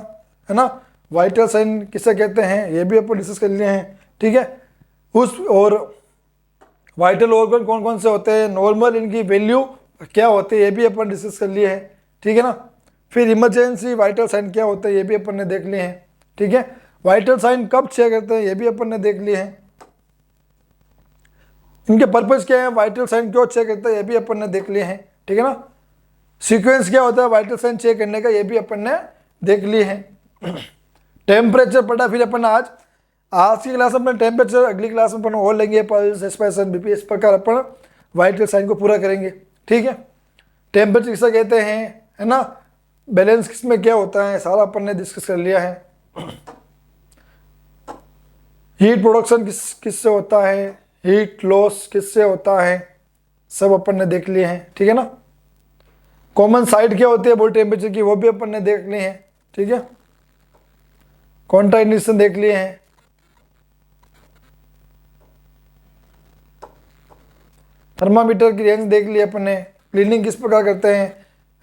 है ना, वाइटल साइन किसे कहते हैं ये भी अपन डिस्कस कर लिए हैं, ठीक है। उस और वाइटल ऑर्गन कौन कौन से होते हैं, नॉर्मल इनकी वैल्यू क्या होती है ये भी अपन डिस्कस कर लिए हैं, ठीक है ना। फिर इमरजेंसी वाइटल साइन क्या होता है ये भी अपन ने देख लिए हैं, ठीक है। वाइटल साइन कब चेक करते हैं ये भी अपन ने देख लिए हैं, इनके पर्पस क्या है, वाइटल साइन क्यों चेक करते हैं ये भी अपन ने देख लिए हैं, ठीक है ना। सीक्वेंस क्या होता है वाइटल साइन चेक करने का ये भी अपन ने देख लिए हैं। टेम्परेचर पढ़ा फिर अपन आज की क्लास में टेम्परेचर, अगली क्लास में अपन और लेंगे पल्स, एक्सप्रेशन, बीपी, इस प्रकार अपन वाइटल साइन को पूरा करेंगे, ठीक है। टेम्परेचर किसे कहते हैं, है ना, बैलेंस किस में क्या होता है, सारा अपन ने डिस्कस कर लिया है। हीट प्रोडक्शन किससे होता है, हीट लॉस किससे होता है, सब अपन ने देख लिए हैं, ठीक है ना। कॉमन साइड क्या होती है बॉडी टेम्परेचर की वो भी अपन ने देख लिए हैं, ठीक है। कॉन्ट्रा इंडिकेशन देख लिए हैं। थर्मामीटर की रेंज देख ली अपन ने, क्लीनिंग किस प्रकार करते हैं,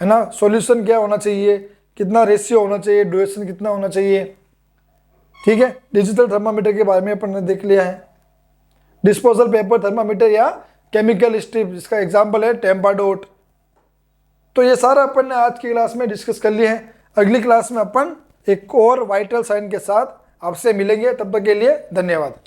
है ना, सॉल्यूशन क्या होना चाहिए, कितना रेशियो होना चाहिए, ड्यूरेशन कितना होना चाहिए, ठीक है। डिजिटल थर्मामीटर के बारे में अपन ने देख लिया है। डिस्पोजल पेपर थर्मामीटर या केमिकल स्ट्रिप, जिसका एग्जाम्पल है टेम्पाडोट। तो ये सारा अपन ने आज की क्लास में डिस्कस कर लिए हैं। अगली क्लास में अपन एक और वाइटल साइन के साथ आपसे मिलेंगे। तब तक के लिए धन्यवाद।